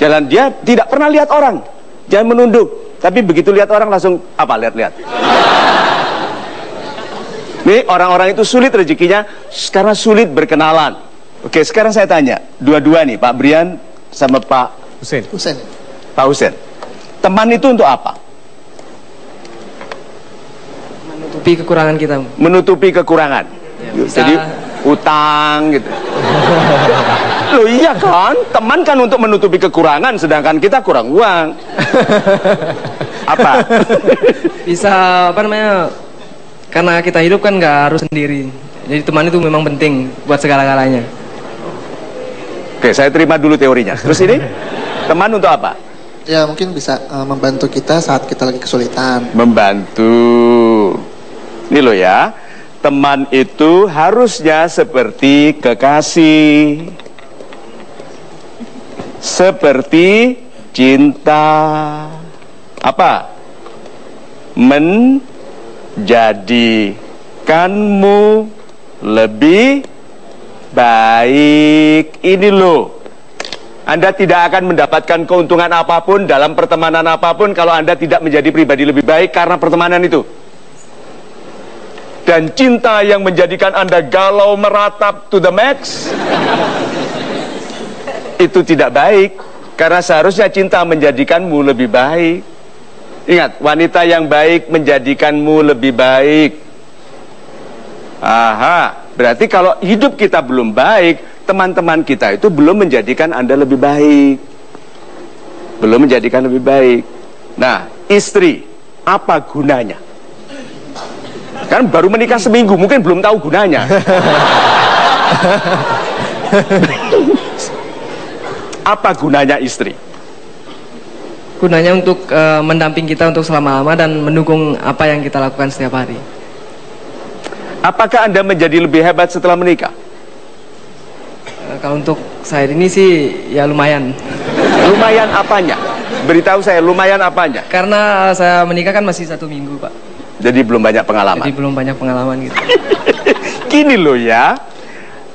Jalan dia tidak pernah lihat orang, jangan menunduk. Tapi begitu lihat orang langsung apa? Lihat-lihat. Nih orang-orang itu sulit rezekinya karena sulit berkenalan. Oke, sekarang saya tanya dua-dua nih, Pak Brian sama Pak Husein. Pak Husein, teman itu untuk apa? Menutupi kekurangan kita. Menutupi kekurangan. Ya, bisa. Jadi utang gitu. Loh iya kan, teman kan untuk menutupi kekurangan, sedangkan kita kurang uang. Apa? Bisa apa namanya? Karena kita hidup kan nggak harus sendiri. Jadi teman itu memang penting buat segala-galanya. Oke, saya terima dulu teorinya. Terus ini teman untuk apa? Ya mungkin bisa membantu kita saat kita lagi kesulitan. Membantu. Ini loh ya, teman itu harusnya seperti kekasih, seperti cinta. Apa? Menjadikanmu lebih baik. Ini loh, Anda tidak akan mendapatkan keuntungan apapun dalam pertemanan apapun kalau Anda tidak menjadi pribadi lebih baik karena pertemanan itu. Dan cinta yang menjadikan Anda galau meratap to the max, itu tidak baik. Karena seharusnya cinta menjadikanmu lebih baik. Ingat, wanita yang baik menjadikanmu lebih baik. Aha, berarti kalau hidup kita belum baik, teman-teman kita itu belum menjadikan Anda lebih baik. Belum menjadikan lebih baik. Nah, istri, apa gunanya? Kan baru menikah seminggu, mungkin belum tahu gunanya. Apa gunanya istri? Gunanya untuk mendamping kita untuk selama-lama dan mendukung apa yang kita lakukan setiap hari. Apakah Anda menjadi lebih hebat setelah menikah? Kalau untuk saya ini sih ya lumayan. Lumayan apanya? Beritahu saya lumayan apanya? Karena saya menikah kan masih 1 minggu, Pak. Jadi belum banyak pengalaman. Jadi belum banyak pengalaman gitu. Gini loh ya,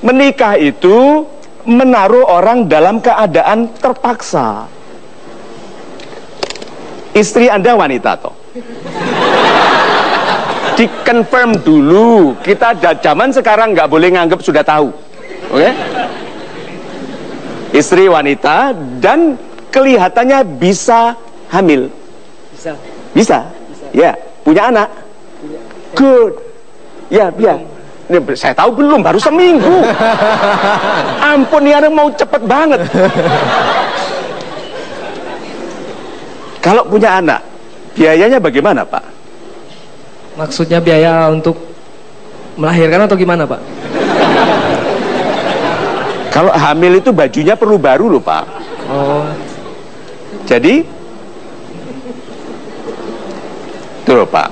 menikah itu menaruh orang dalam keadaan terpaksa. Istri Anda wanita toh. Dikonfirm dulu. Kita zaman sekarang nggak boleh nganggap sudah tahu. Oke? Istri wanita dan kelihatannya bisa hamil. Bisa. Ya, punya anak. Good. Ya, biar. Ini, saya tahu belum, baru seminggu. Ampun, ini orang mau cepet banget. Kalau punya anak, biayanya bagaimana, Pak? Maksudnya biaya untuk melahirkan atau gimana, Pak? Kalau hamil itu bajunya perlu baru loh Pak. Oh. Jadi tuh Pak,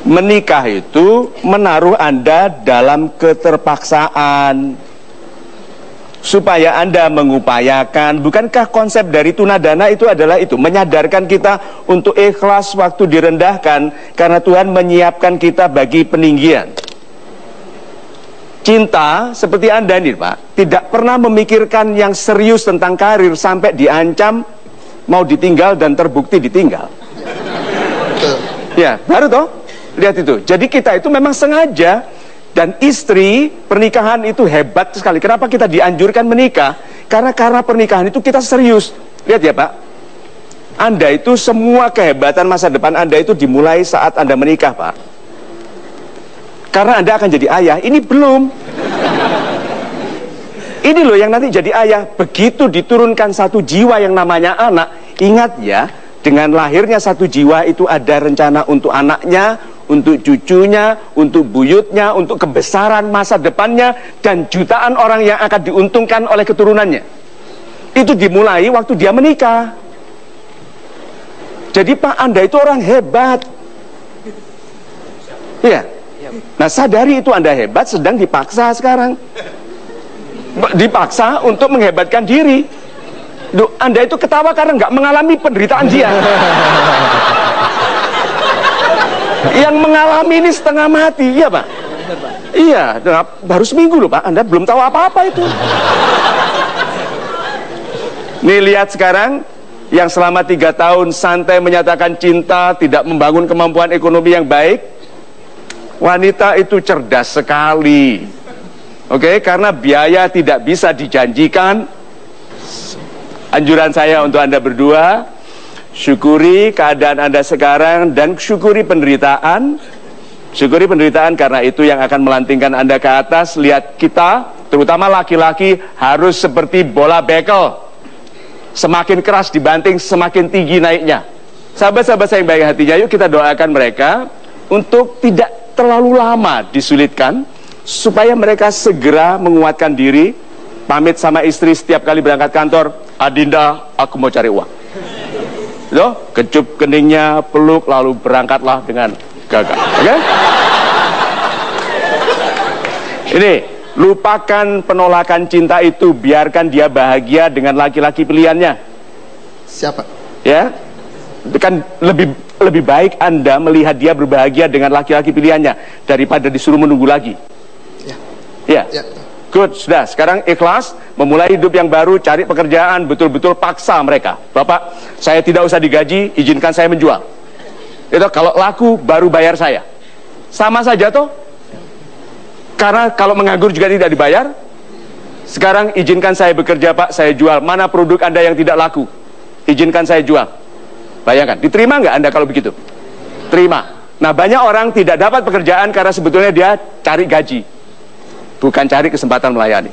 menikah itu menaruh Anda dalam keterpaksaan supaya Anda mengupayakan. Bukankah konsep dari tunadana itu adalah itu, menyadarkan kita untuk ikhlas waktu direndahkan karena Tuhan menyiapkan kita bagi peninggian. Cinta seperti Anda nih Pak, tidak pernah memikirkan yang serius tentang karir sampai diancam mau ditinggal dan terbukti ditinggal. Ya, baru toh? Lihat itu. Jadi kita itu memang sengaja. Dan istri, pernikahan itu hebat sekali. Kenapa kita dianjurkan menikah? Karena pernikahan itu kita serius. Lihat ya Pak, Anda itu semua kehebatan masa depan Anda itu dimulai saat Anda menikah Pak. Karena Anda akan jadi ayah. Ini belum. Ini loh yang nanti jadi ayah. Begitu diturunkan satu jiwa yang namanya anak, ingat ya, dengan lahirnya satu jiwa itu ada rencana untuk anaknya, untuk cucunya, untuk buyutnya, untuk kebesaran masa depannya, dan jutaan orang yang akan diuntungkan oleh keturunannya. Itu dimulai waktu dia menikah. Jadi Pak, Anda itu orang hebat. Iya. Nah, sadari itu Anda hebat, sedang dipaksa sekarang. Dipaksa untuk menghebatkan diri. Duh, Anda itu ketawa karena nggak mengalami penderitaan dia. Yang mengalami ini setengah mati, iya Pak? Iya, baru seminggu loh Pak, Anda belum tahu apa-apa itu. Nih lihat sekarang, yang selama 3 tahun santai menyatakan cinta, tidak membangun kemampuan ekonomi yang baik. Wanita itu cerdas sekali. Oke, karena biaya tidak bisa dijanjikan. Anjuran saya untuk Anda berdua, syukuri keadaan Anda sekarang dan syukuri penderitaan. Syukuri penderitaan karena itu yang akan melantingkan Anda ke atas. Lihat kita, terutama laki-laki, harus seperti bola bekel. Semakin keras dibanting, semakin tinggi naiknya. Sahabat-sahabat saya yang baik hatinya, yuk kita doakan mereka untuk tidak terlalu lama disulitkan, supaya mereka segera menguatkan diri. Pamit sama istri setiap kali berangkat kantor, Adinda, aku mau cari uang. Loh, kecup keningnya, peluk, lalu berangkatlah dengan gagah. Oke? Ini, lupakan penolakan cinta itu, biarkan dia bahagia dengan laki-laki pilihannya. Siapa? Ya, kan lebih baik Anda melihat dia berbahagia dengan laki-laki pilihannya daripada disuruh menunggu lagi. Ya. Ya. Good, sudah. Sekarang ikhlas, memulai hidup yang baru, cari pekerjaan, betul-betul paksa mereka. Bapak, saya tidak usah digaji, izinkan saya menjual. Itu kalau laku, baru bayar saya. Sama saja toh? Karena kalau menganggur juga tidak dibayar. Sekarang izinkan saya bekerja Pak, saya jual. Mana produk Anda yang tidak laku? Izinkan saya jual. Bayangkan, diterima nggak Anda kalau begitu? Terima. Nah, banyak orang tidak dapat pekerjaan karena sebetulnya dia cari gaji, bukan cari kesempatan melayani.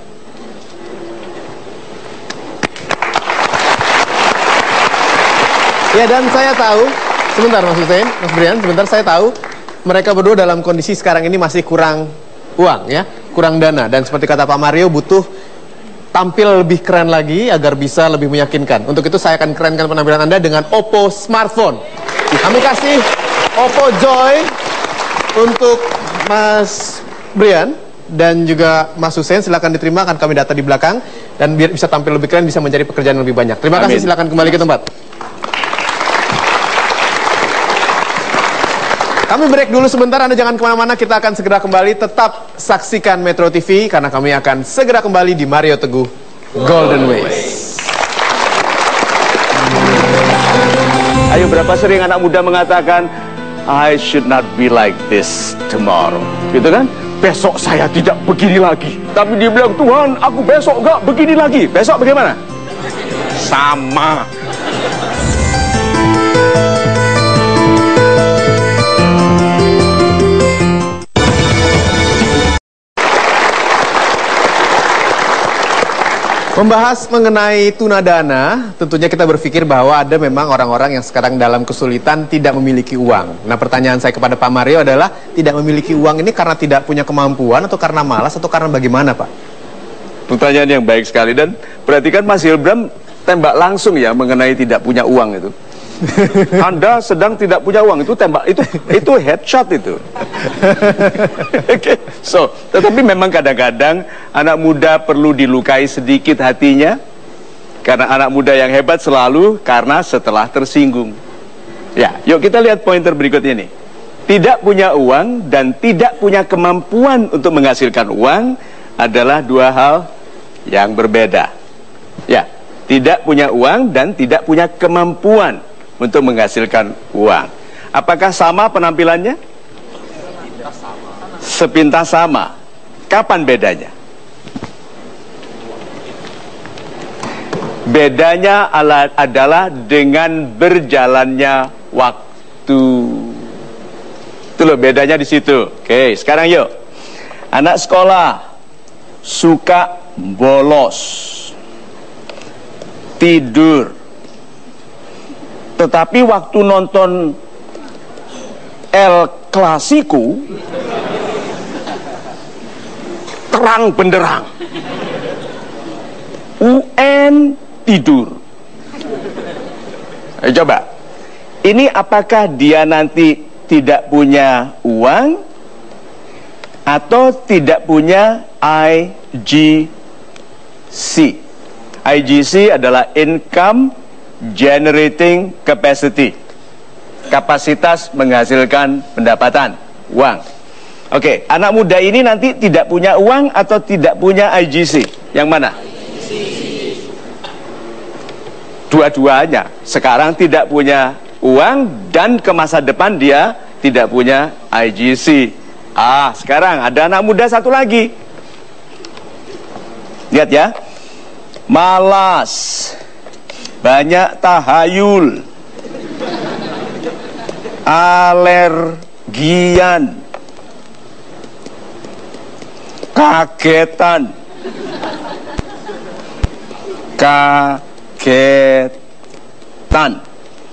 Ya, dan saya tahu, sebentar Mas Hussein, Mas Brian, sebentar, saya tahu mereka berdua dalam kondisi sekarang ini masih kurang uang ya, kurang dana, dan seperti kata Pak Mario, butuh tampil lebih keren lagi agar bisa lebih meyakinkan. Untuk itu saya akan kerenkan penampilan Anda dengan Oppo smartphone. Kami kasih Oppo Joy untuk Mas Brian dan juga Mas Hussein. Silakan diterima, akan kami data di belakang, dan biar bisa tampil lebih keren, bisa mencari pekerjaan yang lebih banyak. Terima kasih, silakan kembali ke tempat. Kami break dulu sebentar, Anda jangan kemana-mana, kita akan segera kembali. Tetap saksikan Metro TV, karena kami akan segera kembali di Mario Teguh Golden Ways. Ayo, berapa sering anak muda mengatakan, I should not be like this tomorrow, gitu kan? Besok saya tidak begini lagi. Tapi dia bilang, Tuhan, aku besok gak begini lagi. Besok bagaimana? Sama. Membahas mengenai tunadana, tentunya kita berpikir bahwa ada memang orang-orang yang sekarang dalam kesulitan tidak memiliki uang. Nah, pertanyaan saya kepada Pak Mario adalah, tidak memiliki uang ini karena tidak punya kemampuan, atau karena malas, atau karena bagaimana Pak? Pertanyaan yang baik sekali. Dan perhatikan Mas Hilbram tembak langsung ya mengenai tidak punya uang itu. Anda sedang tidak punya uang, itu tembak, itu headshot itu. Okay. So, tetapi memang kadang-kadang anak muda perlu dilukai sedikit hatinya, karena anak muda yang hebat selalu karena setelah tersinggung. Ya, yuk kita lihat pointer berikutnya nih. Tidak punya uang dan tidak punya kemampuan untuk menghasilkan uang adalah dua hal yang berbeda. Ya, tidak punya uang dan tidak punya kemampuan untuk menghasilkan uang. Apakah sama penampilannya? Sepintas sama. Kapan bedanya? Bedanya adalah dengan berjalannya waktu. Itu loh bedanya di situ. Oke, sekarang yuk. Anak sekolah suka bolos, tidur. Tetapi waktu nonton El Clasico terang benderang. UN tidur. Ayo coba. Ini apakah dia nanti tidak punya uang atau tidak punya IGC? IGC adalah income generating capacity, kapasitas menghasilkan pendapatan, uang. Oke, anak muda ini nanti tidak punya uang atau tidak punya IGC? Yang mana? Dua-duanya. Sekarang tidak punya uang dan ke masa depan dia tidak punya IGC. Sekarang ada anak muda satu lagi. Lihat ya. Malas, banyak tahayul, alergian, kagetan,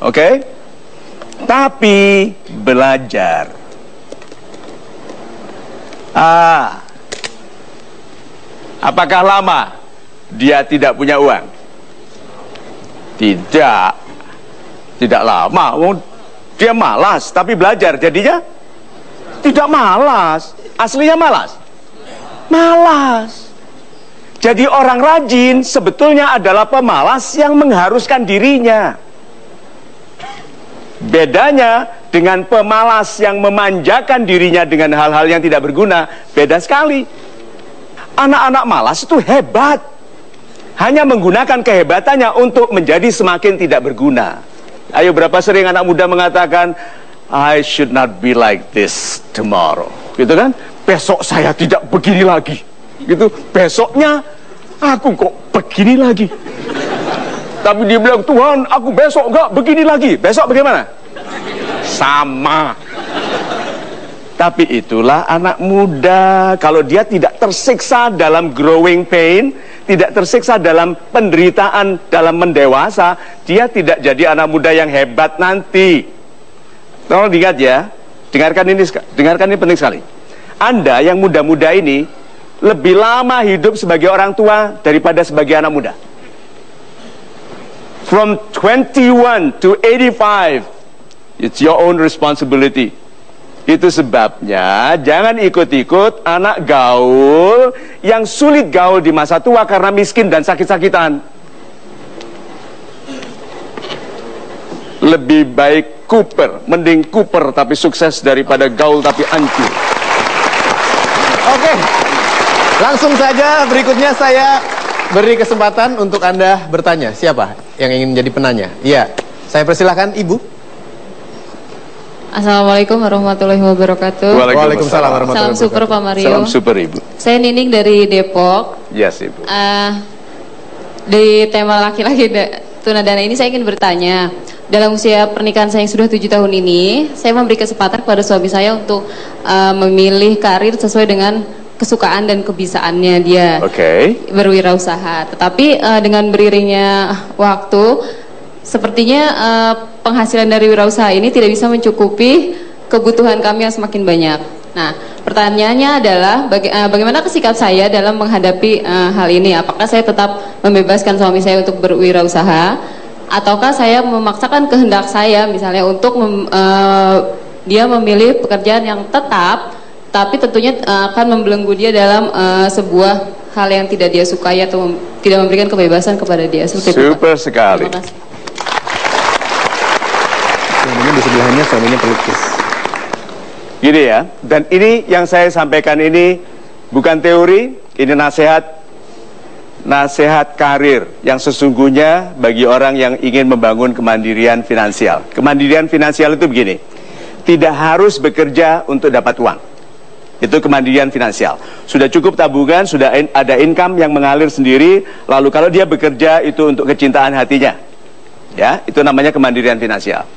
oke? Tapi belajar. Apakah lama dia tidak punya uang? Tidak lama. Dia malas tapi belajar, jadinya tidak malas. Aslinya malas. Jadi orang rajin sebetulnya adalah pemalas yang mengharuskan dirinya. Bedanya dengan pemalas yang memanjakan dirinya dengan hal-hal yang tidak berguna, beda sekali. Anak-anak malas itu hebat, hanya menggunakan kehebatannya untuk menjadi semakin tidak berguna. Ayo, berapa sering anak muda mengatakan, I should not be like this tomorrow, gitu kan? Besok saya tidak begini lagi, gitu. Besoknya aku kok begini lagi. Tapi dia bilang, Tuhan, aku besok enggak begini lagi. Besok bagaimana? Sama. Tapi itulah anak muda. Kalau dia tidak tersiksa dalam growing pain, tidak tersiksa dalam penderitaan dalam mendewasa, dia tidak jadi anak muda yang hebat nanti. Tolong diingat ya. Dengarkan ini penting sekali. Anda yang muda-muda ini lebih lama hidup sebagai orang tua daripada sebagai anak muda. From 21 to 85, it's your own responsibility. Itu sebabnya jangan ikut-ikut anak gaul yang sulit gaul di masa tua karena miskin dan sakit-sakitan. Lebih baik Cooper, mending Cooper tapi sukses daripada gaul tapi hancur. Oke, langsung saja berikutnya saya beri kesempatan untuk Anda bertanya. Siapa yang ingin jadi penanya? Iya, saya persilahkan Ibu. Assalamualaikum warahmatullahi wabarakatuh. Waalaikumsalam warahmatullahi wabarakatuh. Salam super Pak Mario. Salam super Ibu. Saya Nining dari Depok. Yes Ibu. Di tema laki-laki tunadana ini saya ingin bertanya. Dalam usia pernikahan saya yang sudah 7 tahun ini, saya memberi kesempatan kepada suami saya untuk memilih karir sesuai dengan kesukaan dan kebisaannya dia. Berwirausaha. Tetapi dengan beriringnya waktu, sepertinya penghasilan dari wirausaha ini tidak bisa mencukupi kebutuhan kami yang semakin banyak. Nah, pertanyaannya adalah bagaimana sikap saya dalam menghadapi hal ini? Apakah saya tetap membebaskan suami saya untuk berwirausaha, ataukah saya memaksakan kehendak saya misalnya untuk dia memilih pekerjaan yang tetap, tapi tentunya akan membelenggu dia dalam sebuah hal yang tidak dia sukai atau tidak memberikan kebebasan kepada dia. Super sekali. Terima kasih. Suaminya di sebelahnya, suaminya pelukis. Gini ya, dan ini yang saya sampaikan ini bukan teori, ini nasihat karir yang sesungguhnya bagi orang yang ingin membangun kemandirian finansial. Kemandirian finansial itu begini, tidak harus bekerja untuk dapat uang. Itu kemandirian finansial. Sudah cukup tabungan, sudah ada income yang mengalir sendiri, lalu kalau dia bekerja itu untuk kecintaan hatinya. Ya, itu namanya kemandirian finansial.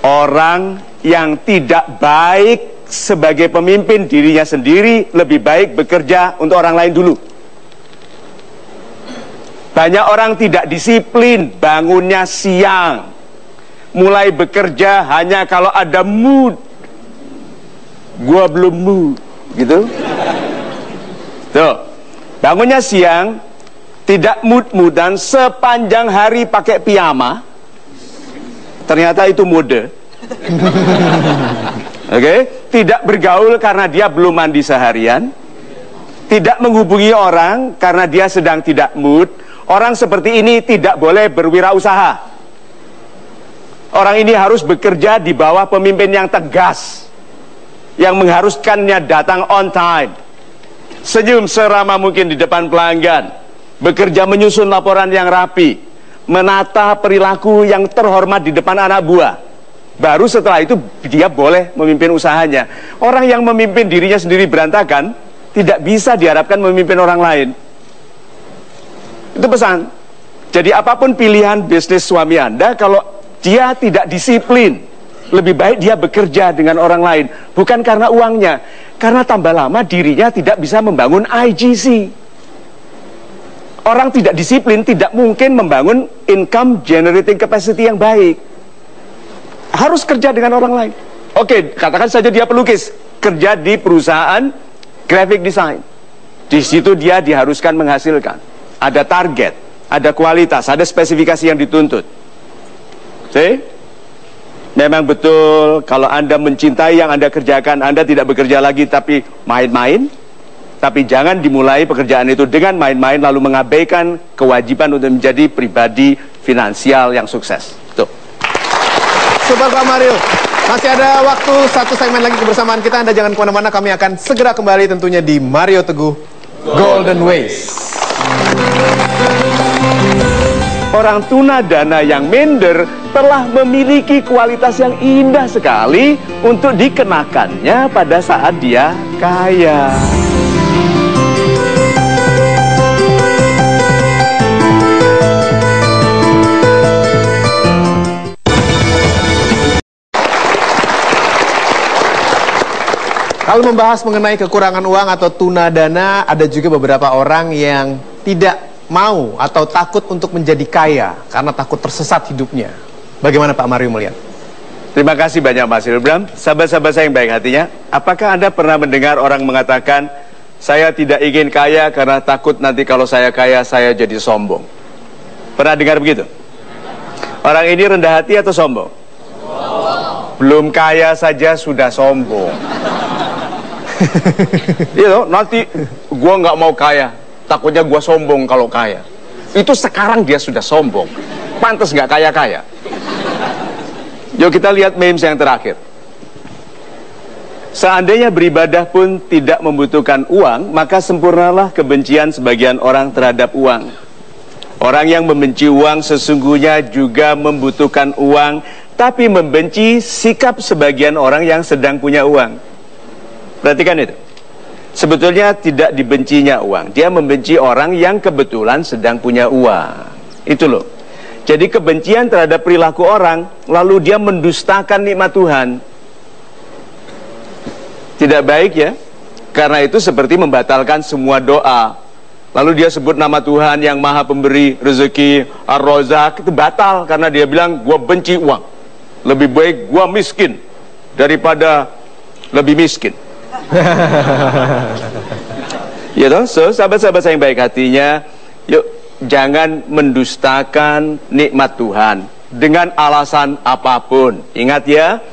Orang yang tidak baik sebagai pemimpin dirinya sendiri, lebih baik bekerja untuk orang lain dulu. Banyak orang tidak disiplin, bangunnya siang, mulai bekerja hanya kalau ada mood. Gua belum mood, gitu. Tuh, bangunnya siang, tidak mood-moodan, sepanjang hari pakai piyama. Ternyata itu mode. Oke, tidak bergaul karena dia belum mandi seharian, tidak menghubungi orang karena dia sedang tidak mood. Orang seperti ini tidak boleh berwirausaha. Orang ini harus bekerja di bawah pemimpin yang tegas, yang mengharuskannya datang on time, senyum seramah mungkin di depan pelanggan, bekerja menyusun laporan yang rapi, menata perilaku yang terhormat di depan anak buah. Baru setelah itu dia boleh memimpin usahanya. Orang yang memimpin dirinya sendiri berantakan tidak bisa diharapkan memimpin orang lain. Itu pesan. Jadi apapun pilihan bisnis suami Anda, kalau dia tidak disiplin, lebih baik dia bekerja dengan orang lain. Bukan karena uangnya, karena tambah lama dirinya tidak bisa membangun IGC. Orang tidak disiplin tidak mungkin membangun income generating capacity yang baik. Harus kerja dengan orang lain. Oke, katakan saja dia pelukis, kerja di perusahaan graphic design. Di situ dia diharuskan menghasilkan. Ada target, ada kualitas, ada spesifikasi yang dituntut. See? Memang betul, kalau Anda mencintai yang Anda kerjakan, Anda tidak bekerja lagi tapi main-main. Tapi jangan dimulai pekerjaan itu dengan main-main lalu mengabaikan kewajiban untuk menjadi pribadi finansial yang sukses. Tuh. Super Pak Mario. Masih ada waktu satu segmen lagi kebersamaan kita. Anda jangan kemana-mana, kami akan segera kembali tentunya di Mario Teguh Golden Ways. Orang tunadana yang minder telah memiliki kualitas yang indah sekali untuk dikenakannya pada saat dia kaya. Kalau membahas mengenai kekurangan uang atau tunadana, ada juga beberapa orang yang tidak mau atau takut untuk menjadi kaya karena takut tersesat hidupnya. Bagaimana Pak Mario melihat? Terima kasih banyak Mas Ilbram. Sahabat-sahabat saya yang baik hatinya, apakah Anda pernah mendengar orang mengatakan, saya tidak ingin kaya karena takut nanti kalau saya kaya saya jadi sombong? Pernah dengar begitu? Orang ini rendah hati atau sombong? Belum kaya saja sudah sombong. Nanti gua nggak mau kaya, takutnya gua sombong kalau kaya. Itu sekarang dia sudah sombong, pantas nggak kaya-kaya. Yuk kita lihat memes yang terakhir. Seandainya beribadah pun tidak membutuhkan uang, maka sempurnalah kebencian sebagian orang terhadap uang. Orang yang membenci uang sesungguhnya juga membutuhkan uang, tapi membenci sikap sebagian orang yang sedang punya uang. Perhatikan itu. Sebetulnya tidak dibencinya uang, dia membenci orang yang kebetulan sedang punya uang. Itu loh. Jadi kebencian terhadap perilaku orang, lalu dia mendustakan nikmat Tuhan. Tidak baik ya. Karena itu seperti membatalkan semua doa. Lalu dia sebut nama Tuhan yang maha pemberi rezeki, Ar-Razak, itu batal karena dia bilang gua benci uang. Lebih baik gua miskin daripada lebih miskin. Ya toh, so sahabat-sahabat saya yang baik hatinya, yuk jangan mendustakan nikmat Tuhan dengan alasan apapun. Ingat ya,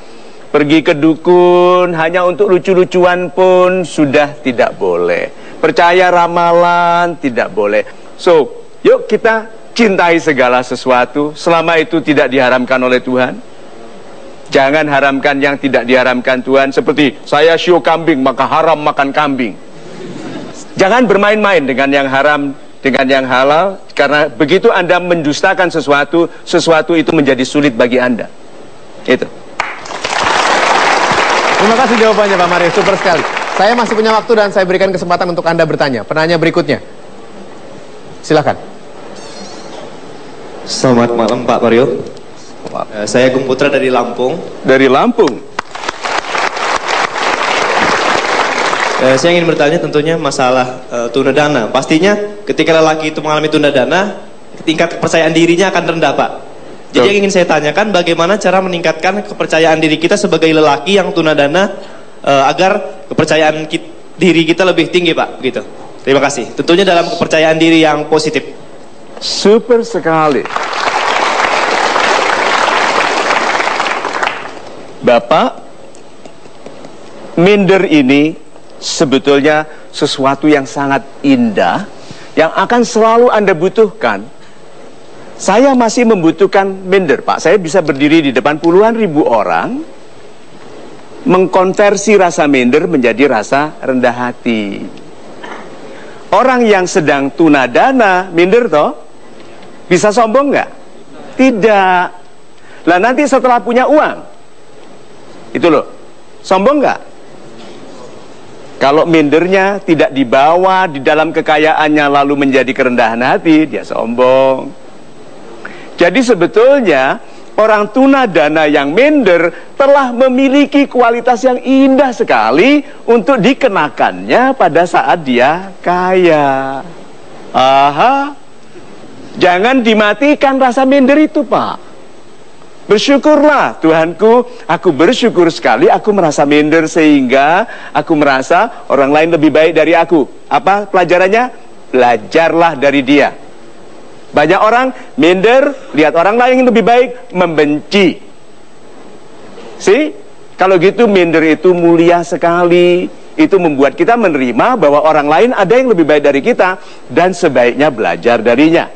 pergi ke dukun hanya untuk lucu-lucuan pun sudah tidak boleh. Percaya ramalan tidak boleh. So, yuk kita cintai segala sesuatu selama itu tidak diharamkan oleh Tuhan. Jangan haramkan yang tidak diharamkan Tuhan. Seperti saya shio kambing maka haram makan kambing. Jangan bermain-main dengan yang haram, dengan yang halal, karena begitu Anda mendustakan sesuatu, sesuatu itu menjadi sulit bagi Anda. Itu. Terima kasih jawabannya Pak Mario, super sekali. Saya masih punya waktu dan saya berikan kesempatan untuk Anda bertanya. Penanya berikutnya. Silakan. Selamat malam Pak Mario. Saya Gung Putra dari Lampung. Dari Lampung. Saya ingin bertanya tentunya masalah tunadana. Pastinya ketika lelaki itu mengalami tunadana, tingkat kepercayaan dirinya akan rendah, Pak. Jadi yang ingin saya tanyakan, bagaimana cara meningkatkan kepercayaan diri kita sebagai lelaki yang tunadana agar kepercayaan diri kita lebih tinggi, Pak. Begitu. Terima kasih. Tentunya dalam kepercayaan diri yang positif. Super sekali. Bapak, minder ini sebetulnya sesuatu yang sangat indah yang akan selalu Anda butuhkan. Saya masih membutuhkan minder, Pak. Saya bisa berdiri di depan puluhan ribu orang, mengkonversi rasa minder menjadi rasa rendah hati. Orang yang sedang tunadana, minder toh, bisa sombong nggak? Tidak. Lah nanti setelah punya uang, itu loh, sombong nggak? Kalau mindernya tidak dibawa di dalam kekayaannya lalu menjadi kerendahan hati, dia sombong. Jadi sebetulnya orang tunadana yang minder telah memiliki kualitas yang indah sekali untuk dikenakannya pada saat dia kaya. Aha, jangan dimatikan rasa minder itu, Pak. Bersyukurlah, Tuhanku, aku bersyukur sekali aku merasa minder sehingga aku merasa orang lain lebih baik dari aku. Apa pelajarannya? Belajarlah dari dia. Banyak orang minder, lihat orang lain yang lebih baik, membenci. Kalau gitu minder itu mulia sekali. Itu membuat kita menerima bahwa orang lain ada yang lebih baik dari kita dan sebaiknya belajar darinya.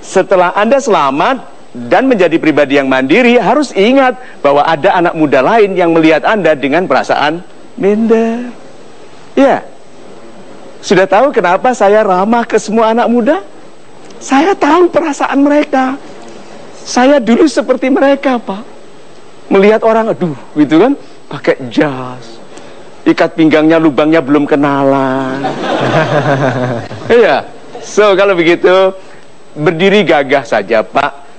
Setelah Anda selamat dan menjadi pribadi yang mandiri, harus ingat bahwa ada anak muda lain yang melihat Anda dengan perasaan minder. Ya, sudah tahu kenapa saya ramah ke semua anak muda? Saya tahu perasaan mereka. Saya dulu seperti mereka, Pak. Melihat orang, aduh, gitu kan, pakai jas, ikat pinggangnya, lubangnya belum kenalan. Iya, so kalau begitu berdiri gagah saja, Pak.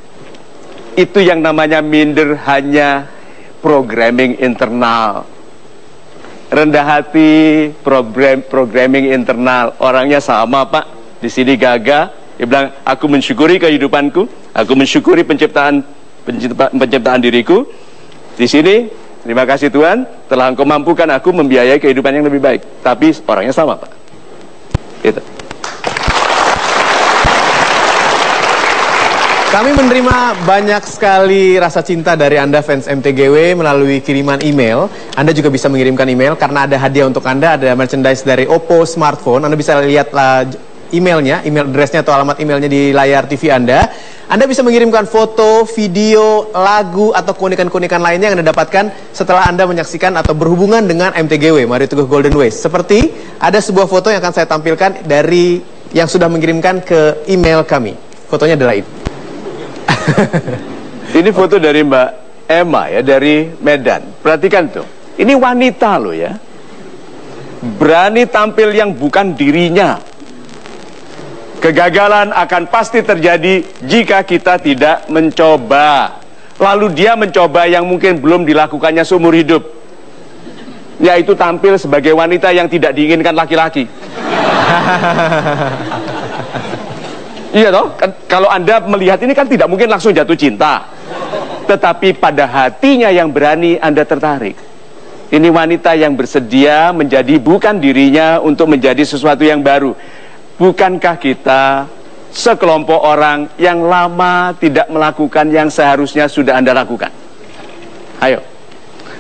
Itu yang namanya minder hanya programming internal. Rendah hati, programming internal. Orangnya sama, Pak. Di sini gagah. Dia bilang, aku mensyukuri kehidupanku, aku mensyukuri penciptaan diriku. Di sini, terima kasih Tuhan, telah Engkau mampukan aku membiayai kehidupan yang lebih baik. Tapi orangnya sama, Pak. Gitu. Kami menerima banyak sekali rasa cinta dari Anda fans MTGW melalui kiriman email. Anda juga bisa mengirimkan email karena ada hadiah untuk Anda, ada merchandise dari Oppo Smartphone. Anda bisa lihat emailnya, email addressnya atau alamat emailnya di layar TV Anda. Anda bisa mengirimkan foto, video, lagu, atau keunikan-keunikan lainnya yang Anda dapatkan setelah Anda menyaksikan atau berhubungan dengan MTGW, Mario Teguh Golden Ways. Seperti ada sebuah foto yang akan saya tampilkan dari yang sudah mengirimkan ke email kami. Fotonya adalah ini. Ini foto dari Mbak Emma ya, dari Medan. Perhatikan tuh, ini wanita loh ya, berani tampil yang bukan dirinya. Kegagalan akan pasti terjadi jika kita tidak mencoba. Lalu dia mencoba yang mungkin belum dilakukannya seumur hidup, yaitu tampil sebagai wanita yang tidak diinginkan laki-laki. Iya toh, kan, kalau Anda melihat ini kan tidak mungkin langsung jatuh cinta, tetapi pada hatinya yang berani Anda tertarik. Ini wanita yang bersedia menjadi bukan dirinya untuk menjadi sesuatu yang baru. Bukankah kita sekelompok orang yang lama tidak melakukan yang seharusnya sudah Anda lakukan? Ayo.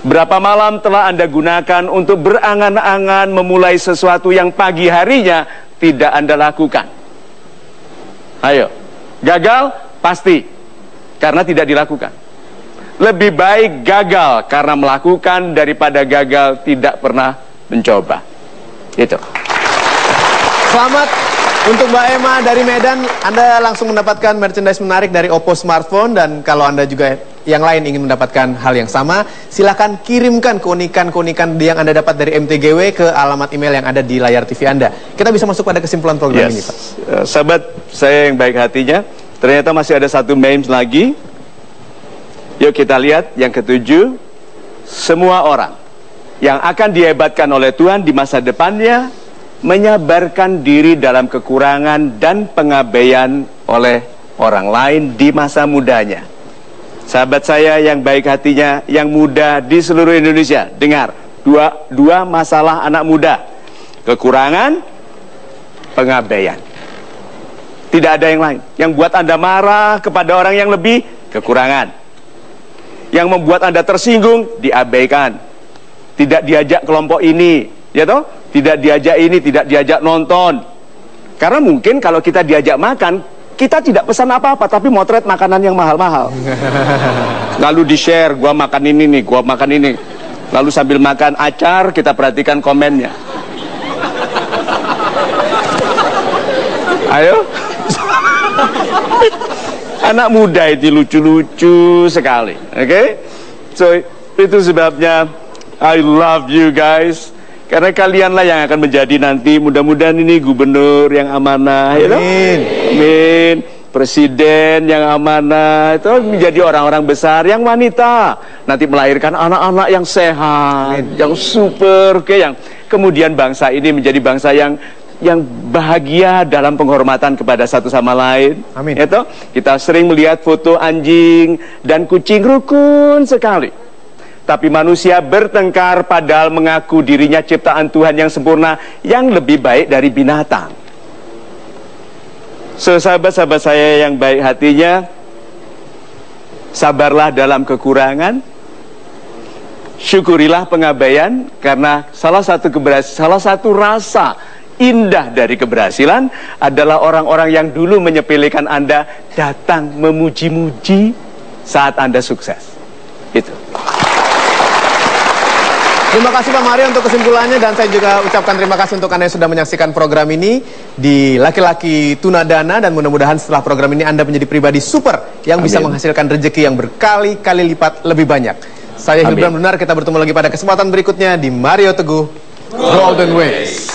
Berapa malam telah Anda gunakan untuk berangan-angan memulai sesuatu yang pagi harinya tidak Anda lakukan? Ayo. Gagal? Pasti. Karena tidak dilakukan. Lebih baik gagal karena melakukan daripada gagal tidak pernah mencoba. Itu. Selamat untuk Mbak Emma dari Medan. Anda langsung mendapatkan merchandise menarik dari Oppo Smartphone. Dan kalau Anda juga yang lain ingin mendapatkan hal yang sama, silahkan kirimkan keunikan-keunikan yang Anda dapat dari MTGW ke alamat email yang ada di layar TV Anda. Kita bisa masuk pada kesimpulan program ini, Pak. Sahabat saya yang baik hatinya, ternyata masih ada satu memes lagi. Yuk kita lihat yang ketujuh. Semua orang yang akan dihebatkan oleh Tuhan di masa depannya menyabarkan diri dalam kekurangan dan pengabaian oleh orang lain di masa mudanya. Sahabat saya yang baik hatinya, yang muda di seluruh Indonesia, dengar, dua masalah anak muda: kekurangan, pengabaian. Tidak ada yang lain. Yang buat Anda marah kepada orang yang lebih, kekurangan. Yang membuat Anda tersinggung, diabaikan. Tidak diajak kelompok ini, ya toh? Tidak diajak ini, tidak diajak nonton. Karena mungkin kalau kita diajak makan, kita tidak pesan apa-apa, tapi motret makanan yang mahal-mahal. Lalu di-share, gua makan ini nih, gua makan ini. Lalu sambil makan acar, kita perhatikan komennya. Ayo. Anak muda itu lucu-lucu sekali, oke? So, itu sebabnya I love you guys. Karena kalianlah yang akan menjadi nanti, mudah-mudahan ini gubernur yang amanah, ya toh? Amin. Presiden yang amanah, itu menjadi orang-orang besar yang wanita. Nanti melahirkan anak-anak yang sehat, yang super, oke? Yang kemudian bangsa ini menjadi bangsa yang bahagia dalam penghormatan kepada satu sama lain. Amin. Itu kita sering melihat foto anjing dan kucing rukun sekali. Tapi manusia bertengkar padahal mengaku dirinya ciptaan Tuhan yang sempurna, yang lebih baik dari binatang. So, sahabat-sahabat saya yang baik hatinya, sabarlah dalam kekurangan, syukurilah pengabaian, karena salah satu rasa indah dari keberhasilan adalah orang-orang yang dulu menyepelekan Anda datang memuji-muji saat Anda sukses. Itu. Terima kasih Pak Mario untuk kesimpulannya, dan saya juga ucapkan terima kasih untuk Anda yang sudah menyaksikan program ini di Laki-Laki Tunadana, dan mudah-mudahan setelah program ini Anda menjadi pribadi super yang bisa menghasilkan rezeki yang berkali-kali lipat lebih banyak. Saya Hilbram Dunar, kita bertemu lagi pada kesempatan berikutnya di Mario Teguh Golden Ways.